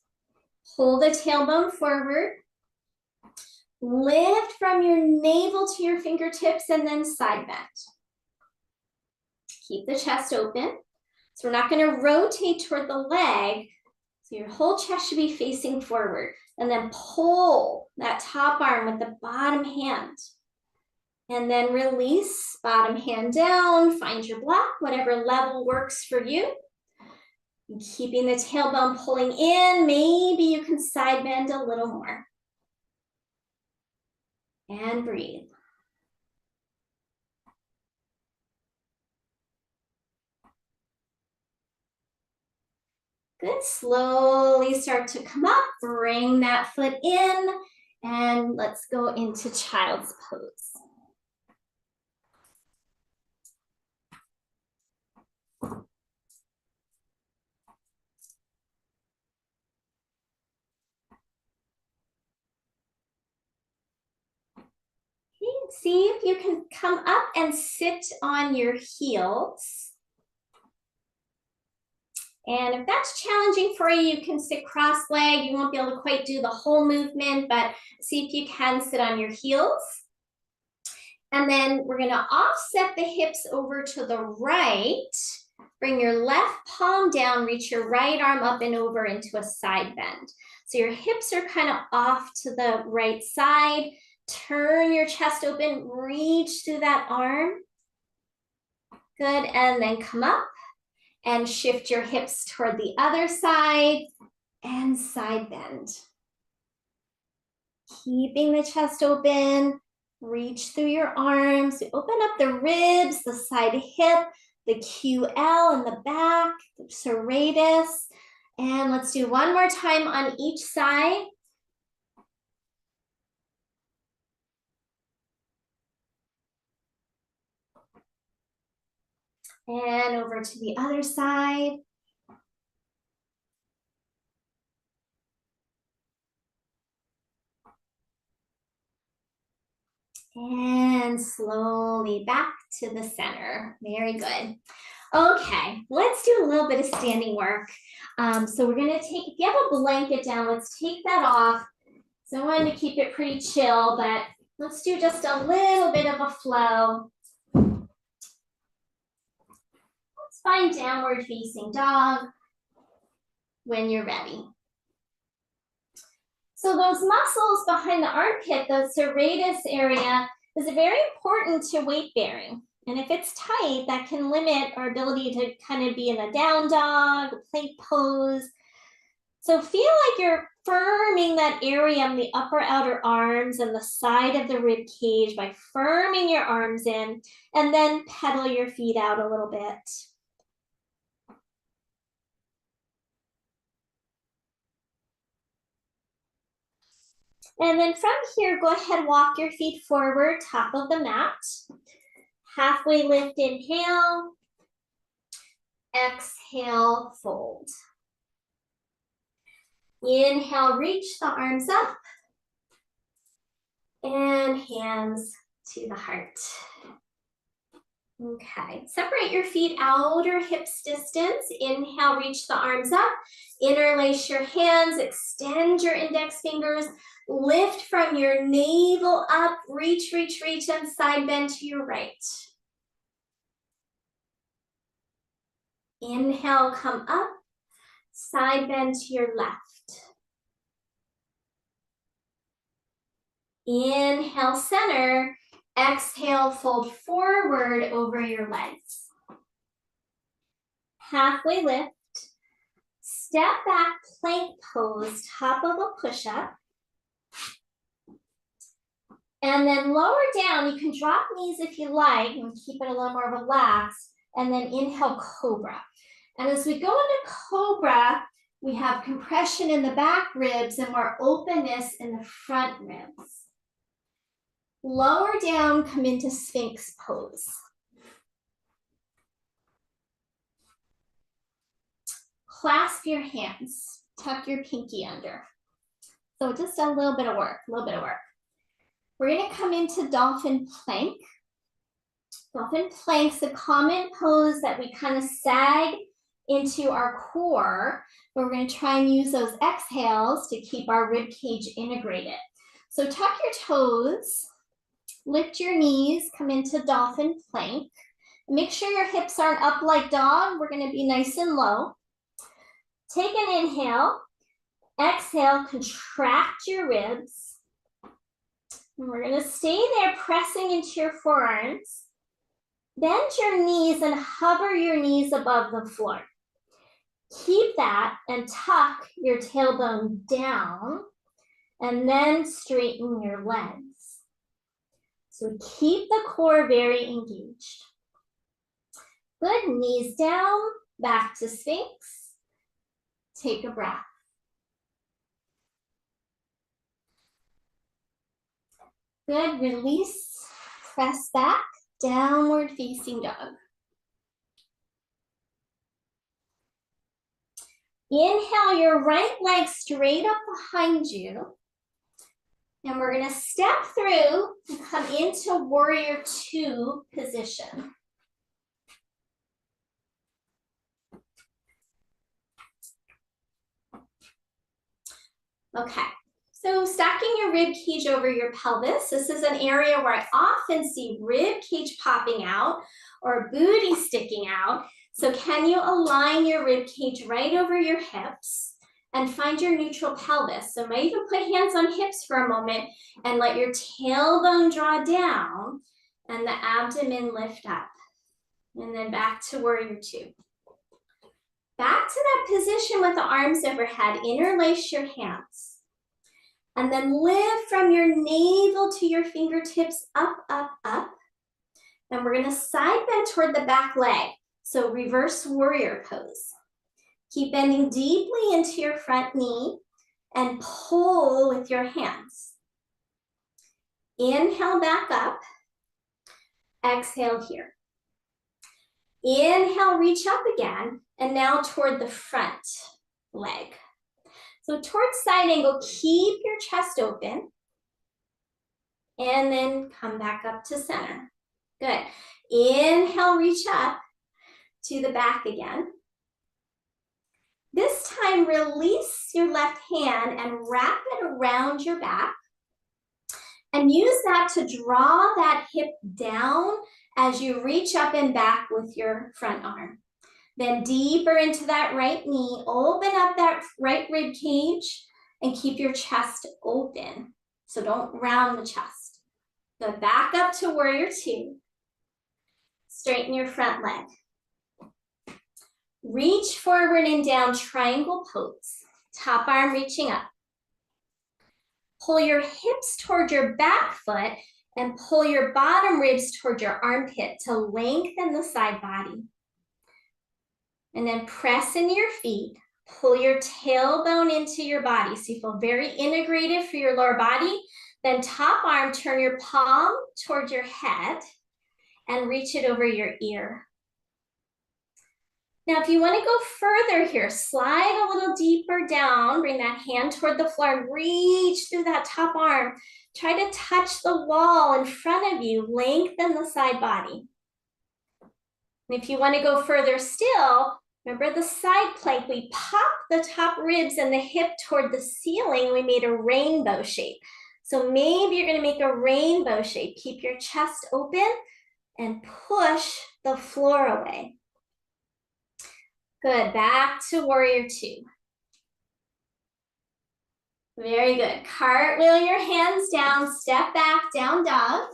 Pull the tailbone forward. Lift from your navel to your fingertips and then side bend. Keep the chest open. So we're not gonna rotate toward the leg. So your whole chest should be facing forward. And then pull that top arm with the bottom hand. And then release, bottom hand down, find your block, whatever level works for you. Keeping the tailbone pulling in, maybe you can side bend a little more. And breathe. Good, slowly start to come up, bring that foot in, and let's go into child's pose. Okay, see if you can come up and sit on your heels. And if that's challenging for you, you can sit cross-legged. You won't be able to quite do the whole movement, but see if you can sit on your heels. And then we're gonna offset the hips over to the right. Bring your left palm down, reach your right arm up and over into a side bend. So your hips are kind of off to the right side. Turn your chest open, reach through that arm. Good, and then come up. And shift your hips toward the other side and side bend. Keeping the chest open, reach through your arms, open up the ribs, the side hip, the QL in the back, the serratus. And let's do one more time on each side. And over to the other side. And slowly back to the center. Very good. Okay, let's do a little bit of standing work. So we're gonna take, if you have a blanket down, let's take that off. So I wanted to keep it pretty chill, but let's do just a little bit of a flow. Find downward facing dog when you're ready. So those muscles behind the armpit, the serratus area, is very important to weight bearing. And if it's tight, that can limit our ability to kind of be in a down dog, a plank pose. So feel like you're firming that area on the upper outer arms and the side of the rib cage by firming your arms in, and then pedal your feet out a little bit. And then from here, go ahead, walk your feet forward, top of the mat. Halfway lift, inhale. Exhale, fold. Inhale, reach the arms up. And hands to the heart. Okay, separate your feet outer hips distance. Inhale, reach the arms up. Interlace your hands, extend your index fingers. Lift from your navel up, reach, reach, reach, and side bend to your right. Inhale, come up, side bend to your left. Inhale, center. Exhale, fold forward over your legs. Halfway lift. Step back, plank pose, top of a push-up. And then lower down, you can drop knees if you like and keep it a little more relaxed. And then inhale, cobra. And as we go into cobra, we have compression in the back ribs and more openness in the front ribs. Lower down, come into Sphinx pose. clasp your hands, tuck your pinky under. So just a little bit of work, a little bit of work. We're gonna come into dolphin plank. Dolphin plank's a common pose that we kind of sag into our core, but we're gonna try and use those exhales to keep our rib cage integrated. So tuck your toes, lift your knees, come into dolphin plank. Make sure your hips aren't up like dog. We're gonna be nice and low. Take an inhale, exhale, contract your ribs. And we're gonna stay there pressing into your forearms. Bend your knees and hover your knees above the floor. Keep that and tuck your tailbone down and then straighten your legs. So keep the core very engaged. Good, knees down, back to Sphinx. Take a breath. Good, release, press back, downward facing dog. Inhale your right leg straight up behind you. And we're gonna step through and come into warrior two position. Okay, so stacking your rib cage over your pelvis. This is an area where I often see rib cage popping out or booty sticking out. So can you align your rib cage right over your hips and find your neutral pelvis? So might even put hands on hips for a moment and let your tailbone draw down and the abdomen lift up. And then back to warrior two. Back to that position with the arms overhead, interlace your hands. And then lift from your navel to your fingertips, up, up, up. And we're gonna side bend toward the back leg. So reverse warrior pose. Keep bending deeply into your front knee and pull with your hands. Inhale back up, exhale here. Inhale, reach up again, and now toward the front leg. So towards side angle, keep your chest open, and then come back up to center. Good. Inhale, reach up to the back again. This time, release your left hand and wrap it around your back. And use that to draw that hip down as you reach up and back with your front arm. Then deeper into that right knee, open up that right rib cage and keep your chest open. So don't round the chest. Go back up to warrior two. Straighten your front leg. Reach forward and down, triangle pose. Top arm reaching up. Pull your hips toward your back foot and pull your bottom ribs toward your armpit to lengthen the side body. And then press into your feet. Pull your tailbone into your body so you feel very integrated for your lower body. Then top arm, turn your palm toward your head and reach it over your ear. Now, if you want to go further here, slide a little deeper down, bring that hand toward the floor and reach through that top arm. Try to touch the wall in front of you, lengthen the side body. And if you want to go further still, remember the side plank, we popped the top ribs and the hip toward the ceiling, we made a rainbow shape. So maybe you're going to make a rainbow shape. Keep your chest open and push the floor away. Good, back to warrior two. Very good. Cartwheel your hands down, step back, down dog.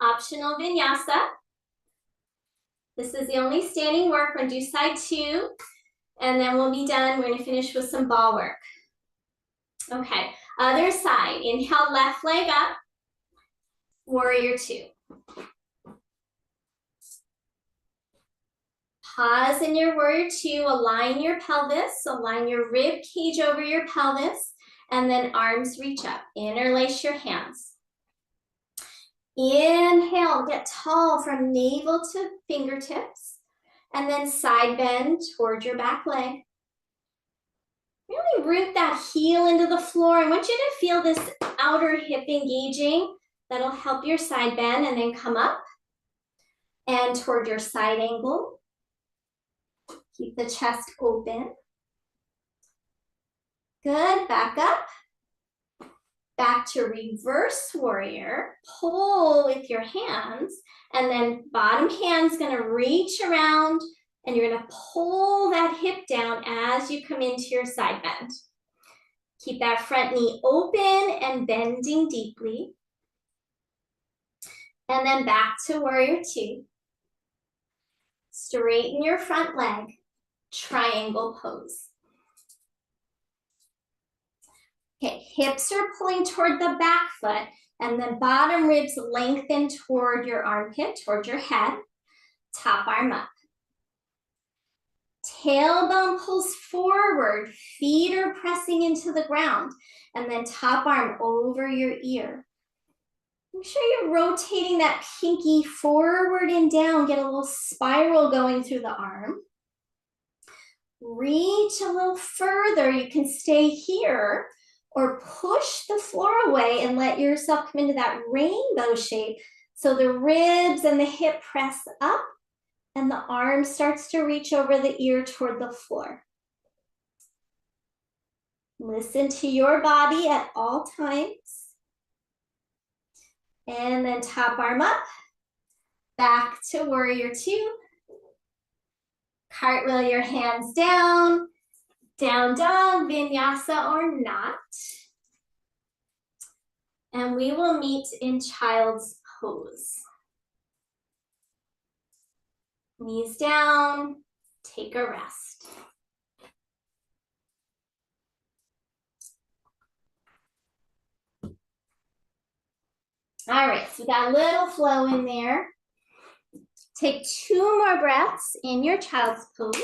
Optional vinyasa. This is the only standing work. We're gonna do side two, and then we'll be done. We're gonna finish with some ball work. Okay, other side. Inhale, left leg up. Warrior two. Pause in your warrior two, align your pelvis, align your rib cage over your pelvis, and then arms reach up. Interlace your hands. Inhale, get tall from navel to fingertips, and then side bend toward your back leg. Really root that heel into the floor. I want you to feel this outer hip engaging. That'll help your side bend, and then come up and toward your side angle. Keep the chest open. Good, back up. Back to reverse warrior. Pull with your hands, and then bottom hand's gonna reach around, and you're gonna pull that hip down as you come into your side bend. Keep that front knee open and bending deeply. And then back to warrior two. Straighten your front leg, triangle pose. Okay, hips are pulling toward the back foot, and then bottom ribs lengthen toward your armpit, toward your head. Top arm up. Tailbone pulls forward, feet are pressing into the ground, and then top arm over your ear. Make sure you're rotating that pinky forward and down, get a little spiral going through the arm. Reach a little further, you can stay here, or push the floor away and let yourself come into that rainbow shape. So the ribs and the hip press up, and the arm starts to reach over the ear toward the floor. Listen to your body at all times. And then top arm up, back to warrior two. Cartwheel your hands down, down dog, vinyasa or not. And we will meet in child's pose. Knees down, take a rest. All right, so we got a little flow in there. Take 2 more breaths in your child's pose.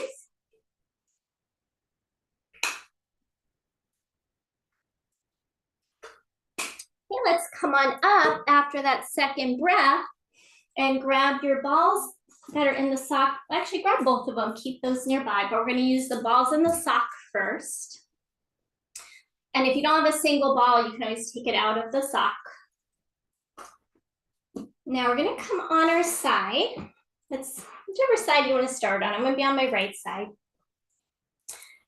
Okay, let's come on up after that second breath and grab your balls that are in the sock. Actually, grab both of them, keep those nearby, but we're gonna use the balls in the sock first. And if you don't have a single ball, you can always take it out of the sock. Now we're gonna come on our side. That's whichever side you wanna start on. I'm gonna be on my right side.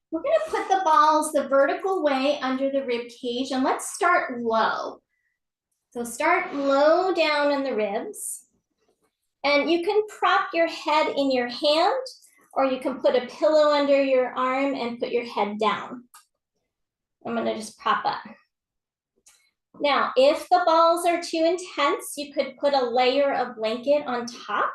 We're gonna put the balls the vertical way under the rib cage, and let's start low. So start low down in the ribs. And you can prop your head in your hand, or you can put a pillow under your arm and put your head down. I'm gonna just prop up. Now, if the balls are too intense, you could put a layer of blanket on top,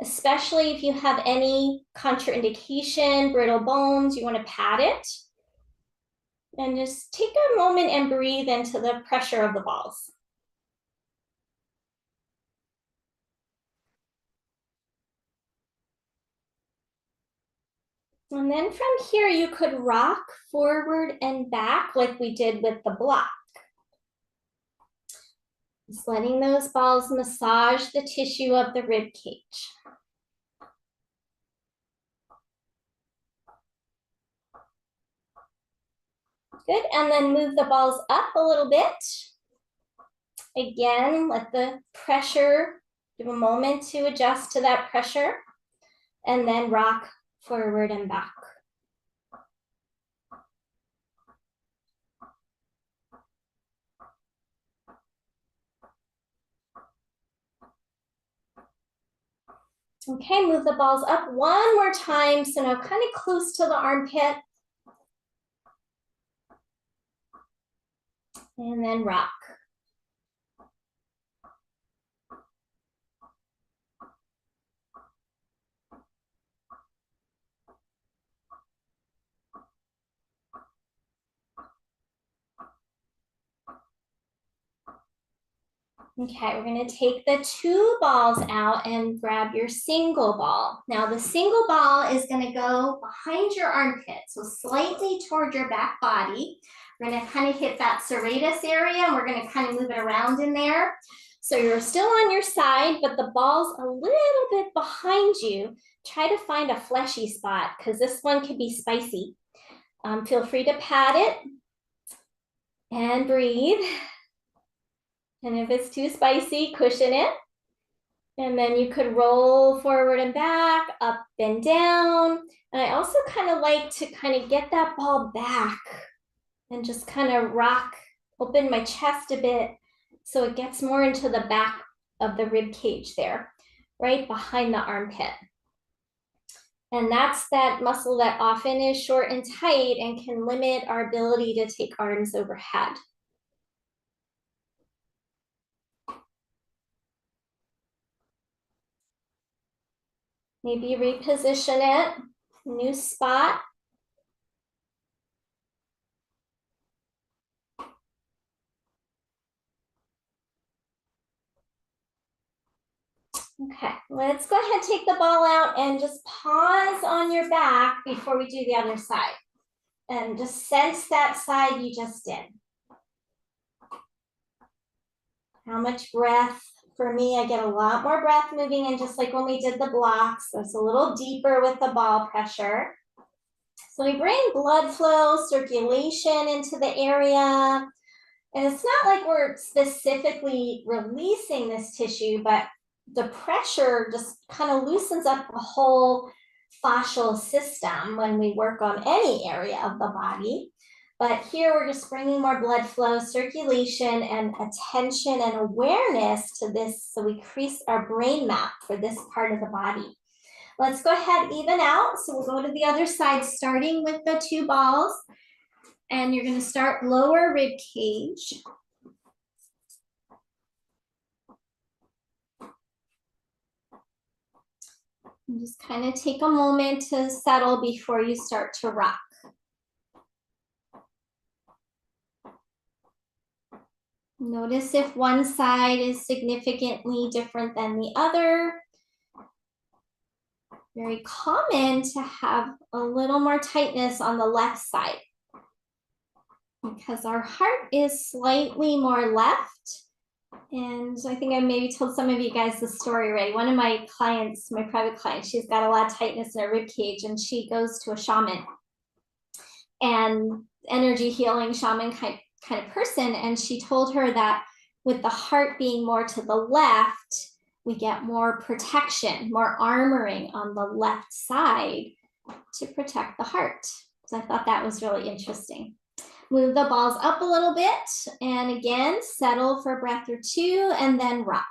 especially if you have any contraindication, brittle bones, you wanna pad it. And just take a moment and breathe into the pressure of the balls. And then from here, you could rock forward and back like we did with the block. Just letting those balls massage the tissue of the rib cage. Good, and then move the balls up a little bit. Again, let the pressure, give a moment to adjust to that pressure, and then rock forward and back. Okay, move the balls up one more time. So now kind of close to the armpit. And then rock. Okay, we're gonna take the 2 balls out and grab your single ball. Now the single ball is gonna go behind your armpit, so slightly toward your back body. We're gonna kind of hit that serratus area, and we're gonna kind of move it around in there. So you're still on your side, but the ball's a little bit behind you. Try to find a fleshy spot, because this one could be spicy. Feel free to pat it and breathe. And if it's too spicy, cushion it. And then you could roll forward and back, up and down. And I also kind of like to kind of get that ball back and just kind of rock, open my chest a bit so it gets more into the back of the rib cage there, right behind the armpit. And that's that muscle that often is short and tight and can limit our ability to take arms overhead. Maybe reposition it, new spot. Okay, let's go ahead and take the ball out and just pause on your back before we do the other side. And just sense that side you just did. How much breath? For me, I get a lot more breath moving in, just like when we did the blocks. So it's a little deeper with the ball pressure. So we bring blood flow, circulation into the area. And it's not like we're specifically releasing this tissue, but the pressure just kind of loosens up the whole fascial system when we work on any area of the body. But here we're just bringing more blood flow, circulation, and attention and awareness to this. So we increase our brain map for this part of the body. Let's go ahead, even out. So we'll go to the other side, starting with the two balls. And you're going to start lower rib cage. And just kind of take a moment to settle before you start to rock. Notice if one side is significantly different than the other. Very common to have a little more tightness on the left side because our heart is slightly more left. And I think I maybe told some of you guys the story already. One of my clients, my private client, she's got a lot of tightness in her rib cage and she goes to a shaman and energy healing shaman kind of person. And she told her that with the heart being more to the left, we get more protection, more armoring on the left side to protect the heart. So I thought that was really interesting. Move the balls up a little bit. And again, settle for a breath or two and then rock.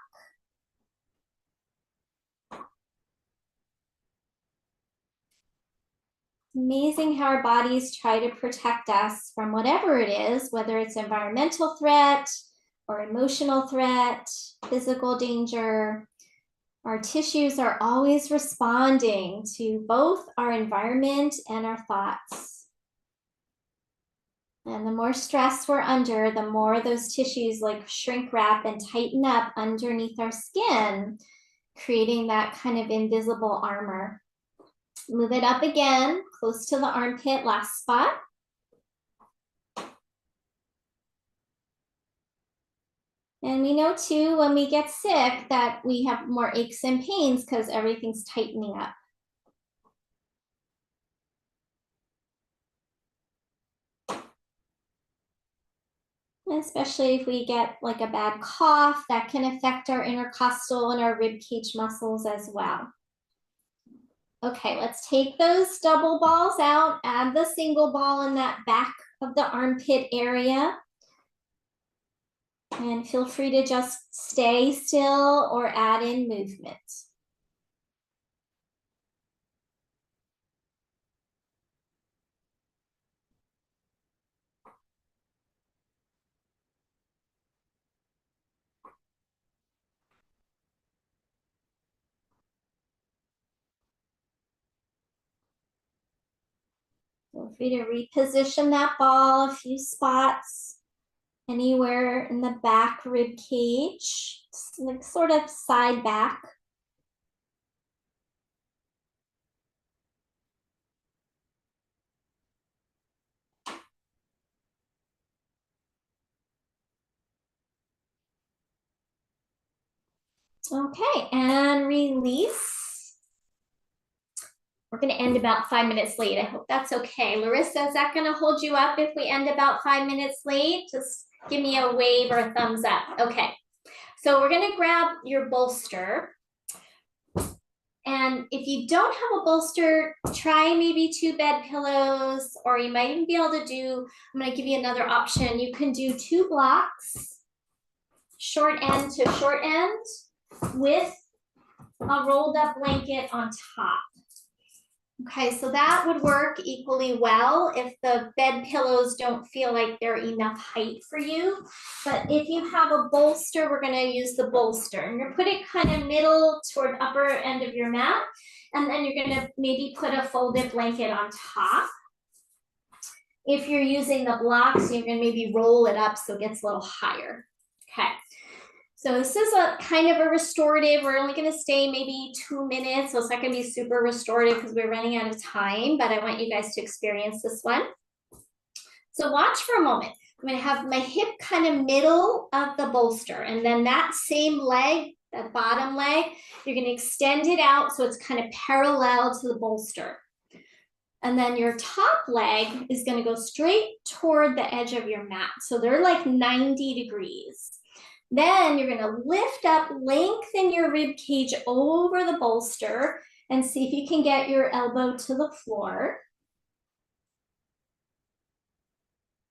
Amazing how our bodies try to protect us from whatever it is, whether it's environmental threat or emotional threat, physical danger. Our tissues are always responding to both our environment and our thoughts. And the more stress we're under, the more those tissues like shrink wrap and tighten up underneath our skin, creating that kind of invisible armor. Move it up again, close to the armpit, last spot. And we know too, when we get sick, that we have more aches and pains because everything's tightening up. Especially if we get like a bad cough, that can affect our intercostal and our rib cage muscles as well. Okay, let's take those double balls out, add the single ball in that back of the armpit area. And feel free to just stay still or add in movement. Feel free to reposition that ball a few spots, anywhere in the back rib cage, like sort of side back. Okay, and release. We're going to end about 5 minutes late. I hope that's okay. Larissa, is that going to hold you up if we end about 5 minutes late? Just give me a wave or a thumbs up. Okay. So we're going to grab your bolster. And if you don't have a bolster, try maybe 2 bed pillows, or you might even be able to do, I'm going to give you another option. You can do 2 blocks, short end to short end, with a rolled up blanket on top. Okay, so that would work equally well if the bed pillows don't feel like they're enough height for you. But if you have a bolster, we're gonna use the bolster. And you're putting kind of middle toward upper end of your mat. And then you're gonna maybe put a folded blanket on top. If you're using the blocks, you're gonna maybe roll it up so it gets a little higher. Okay. So this is a kind of a restorative. We're only going to stay maybe 2 minutes. So it's not going to be super restorative because we're running out of time, but I want you guys to experience this one. So watch for a moment. I'm going to have my hip kind of middle of the bolster, and then that same leg, that bottom leg, you're going to extend it out so it's kind of parallel to the bolster. And then your top leg is going to go straight toward the edge of your mat. So they're like 90 degrees. Then you're going to lift up, lengthen your rib cage over the bolster, and see if you can get your elbow to the floor.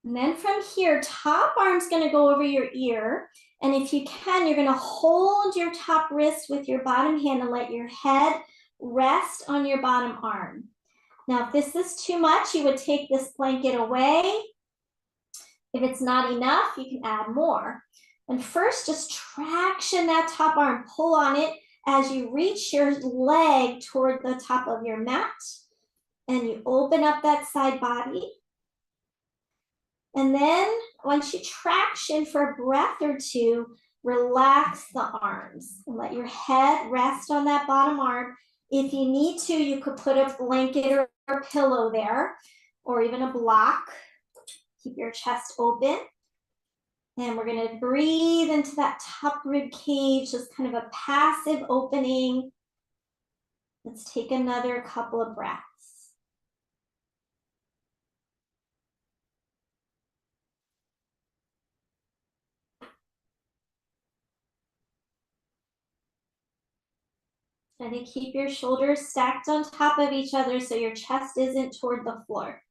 And then from here, top arm's going to go over your ear. And if you can, you're going to hold your top wrist with your bottom hand and let your head rest on your bottom arm. Now, if this is too much, you would take this blanket away. If it's not enough, you can add more. And first, just traction that top arm, pull on it as you reach your leg toward the top of your mat. And you open up that side body. And then once you traction for a breath or two, relax the arms and let your head rest on that bottom arm. If you need to, you could put a blanket or a pillow there, or even a block. Keep your chest open. And we're going to breathe into that top rib cage, just kind of a passive opening. Let's take another couple of breaths. Try to keep your shoulders stacked on top of each other so your chest isn't toward the floor.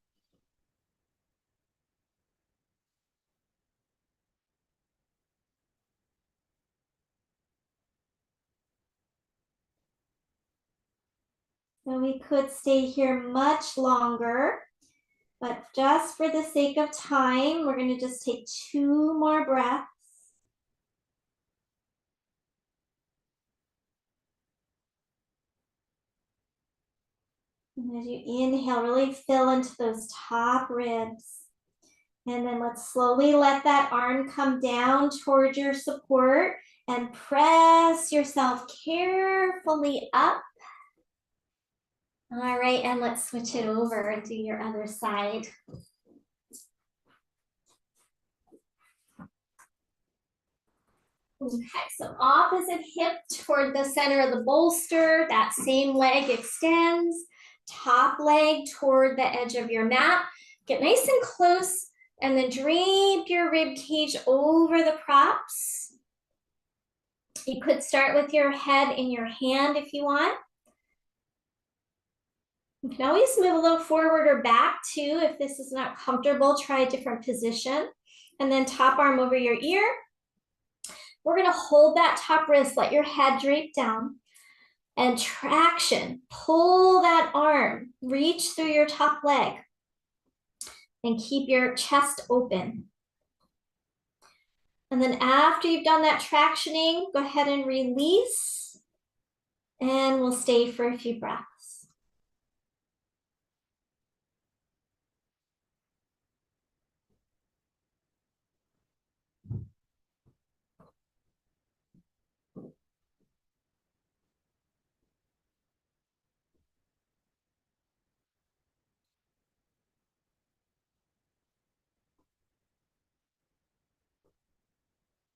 So we could stay here much longer, but just for the sake of time, we're going to just take 2 more breaths. And as you inhale, really fill into those top ribs. And then let's slowly let that arm come down toward your support and press yourself carefully up. All right, and let's switch it over and do your other side. Okay, so opposite hip toward the center of the bolster. That same leg extends. Top leg toward the edge of your mat. Get nice and close, and then drape your rib cage over the props. You could start with your head in your hand if you want. You can always move a little forward or back too. If this is not comfortable, try a different position. And then top arm over your ear. We're going to hold that top wrist, let your head drape down, and traction. Pull that arm, reach through your top leg, and keep your chest open. And then after you've done that tractioning, go ahead and release, and we'll stay for a few breaths.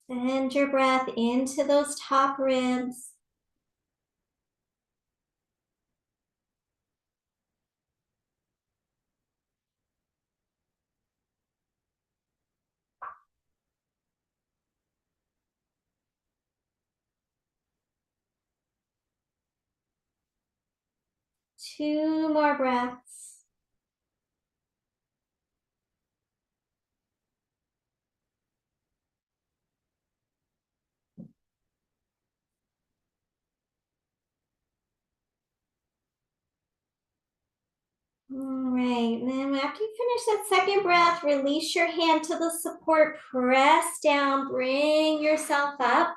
Send your breath into those top ribs. 2 more breaths. All right, and then after you finish that second breath, release your hand to the support, press down, bring yourself up,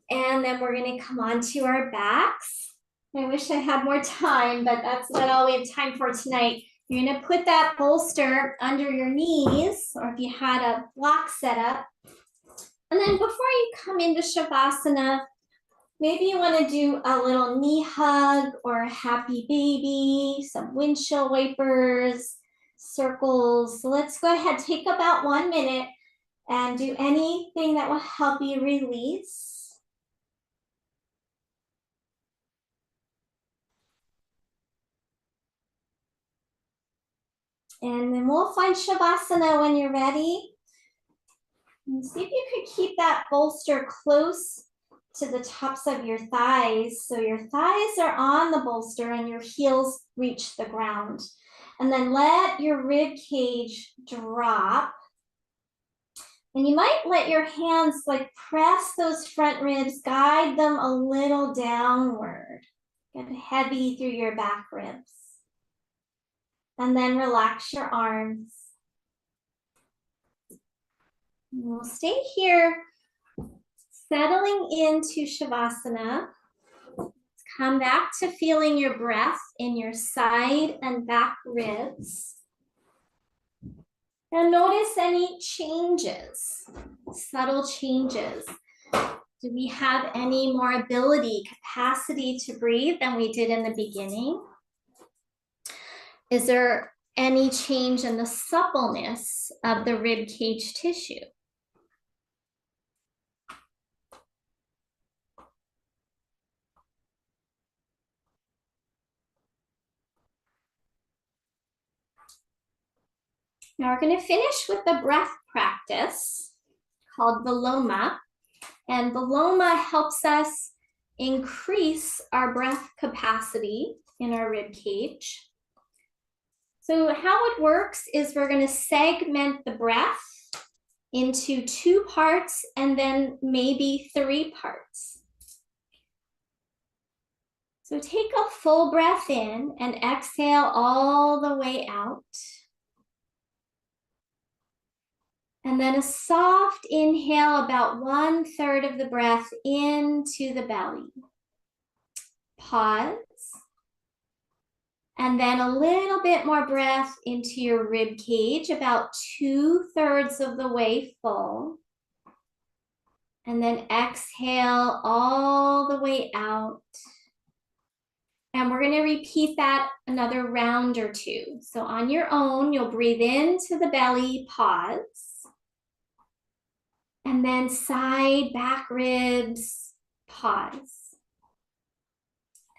and then we're gonna come onto our backs. I wish I had more time, but that's not all we have time for tonight. You're gonna put that bolster under your knees, or if you had a block set up. And then before you come into Shavasana, maybe you want to do a little knee hug or a happy baby, some windshield wipers, circles. So let's go ahead, take about 1 minute and do anything that will help you release. And then we'll find Shavasana when you're ready. And see if you could keep that bolster close to the tops of your thighs. So your thighs are on the bolster and your heels reach the ground. And then let your rib cage drop. And you might let your hands like press those front ribs, guide them a little downward. Get heavy through your back ribs. And then relax your arms. And we'll stay here, settling into Shavasana. Come back to feeling your breath in your side and back ribs. And notice any changes, subtle changes. Do we have any more ability, capacity to breathe than we did in the beginning? Is there any change in the suppleness of the rib cage tissue? Now we're going to finish with the breath practice called Viloma. And Viloma helps us increase our breath capacity in our rib cage. So how it works is we're going to segment the breath into 2 parts and then maybe 3 parts. So take a full breath in and exhale all the way out. And then a soft inhale, about 1/3 of the breath into the belly. Pause. And then a little bit more breath into your rib cage, about 2/3 of the way full. And then exhale all the way out. And we're going to repeat that another round or 2. So on your own, you'll breathe into the belly, pause. And then side, back ribs, pause.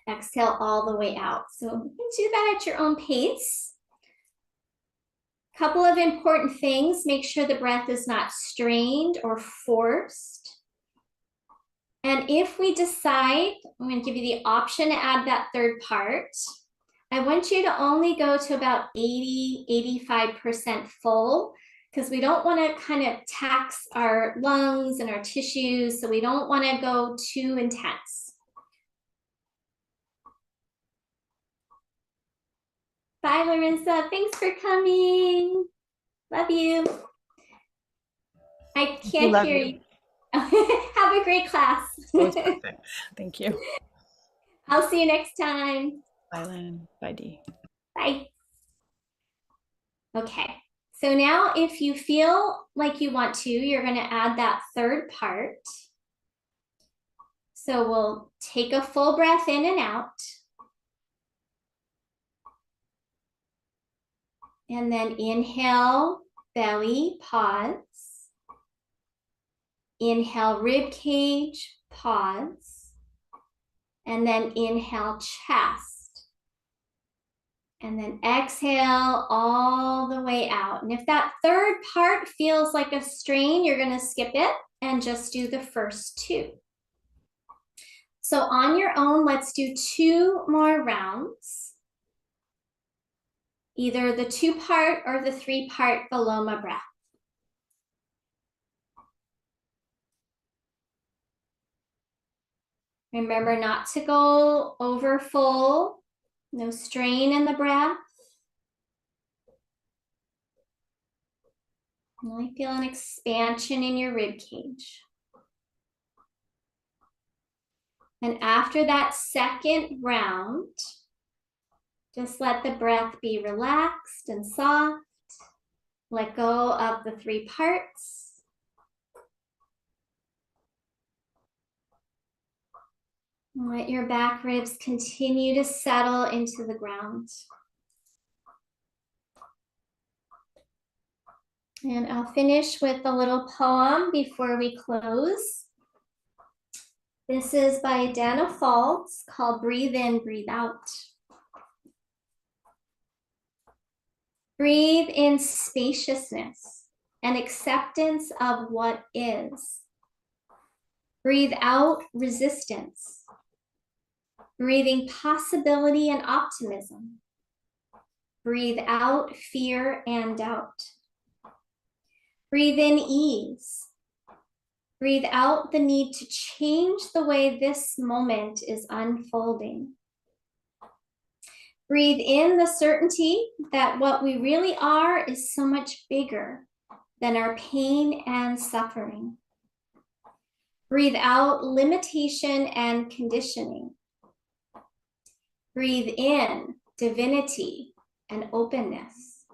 Exhale all the way out. So you can do that at your own pace. Couple of important things. Make sure the breath is not strained or forced. And if we decide, I'm going to give you the option to add that 3rd part. I want you to only go to about 80–85% full, because we don't want to kind of tax our lungs and our tissues, so we don't want to go too intense. Bye, Larissa. Thanks for coming. Love you. I can't hear you. Have a great class. That was perfect. Thank you. I'll see you next time. Bye, Lynn. Bye, Dee. Bye. Okay. So now if you feel like you want to, you're going to add that 3rd part. So we'll take a full breath in and out. And then inhale, belly, pause. Inhale, rib cage, pause. And then inhale, chest. And then exhale all the way out. And if that 3rd part feels like a strain, you're going to skip it and just do the first 2. So on your own, let's do 2 more rounds. either the 2-part or the 3-part Viloma breath. Remember not to go over full, no strain in the breath. Really feel an expansion in your rib cage. And after that second round, just let the breath be relaxed and soft. Let go of the 3 parts. Let your back ribs continue to settle into the ground. And I'll finish with a little poem before we close. This is by Dana Falls called Breathe In, Breathe Out. Breathe in spaciousness and acceptance of what is. Breathe out resistance. Breathing possibility and optimism. Breathe out fear and doubt. Breathe in ease. Breathe out the need to change the way this moment is unfolding. Breathe in the certainty that what we really are is so much bigger than our pain and suffering. Breathe out limitation and conditioning. Breathe in divinity and openness.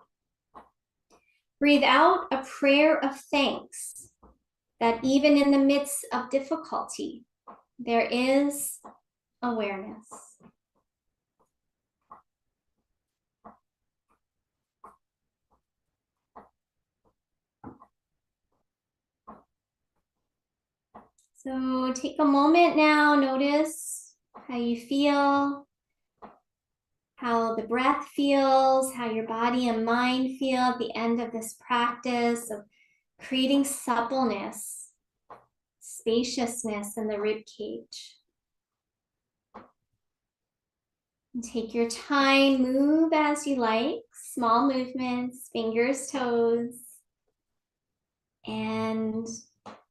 Breathe out a prayer of thanks that even in the midst of difficulty, there is awareness. So take a moment now, notice how you feel, how the breath feels, how your body and mind feel at the end of this practice of creating suppleness, spaciousness in the rib cage. And take your time, move as you like, small movements, fingers, toes, and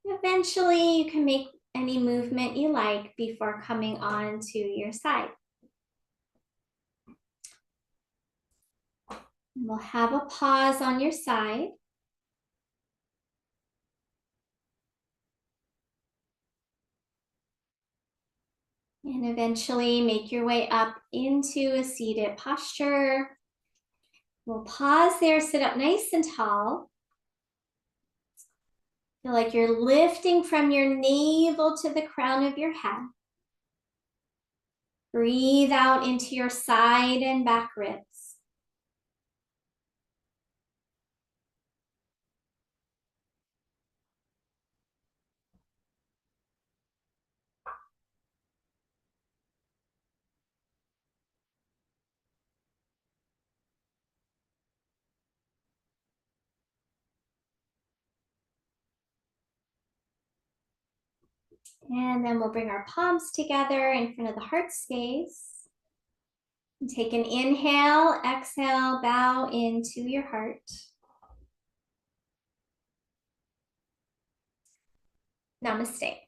eventually you can make any movement you like before coming on to your side. We'll have a pause on your side. And eventually make your way up into a seated posture. We'll pause there, sit up nice and tall. Feel like you're lifting from your navel to the crown of your head. Breathe out into your side and back ribs. And then we'll bring our palms together in front of the heart space. And take an inhale, exhale, bow into your heart. Namaste.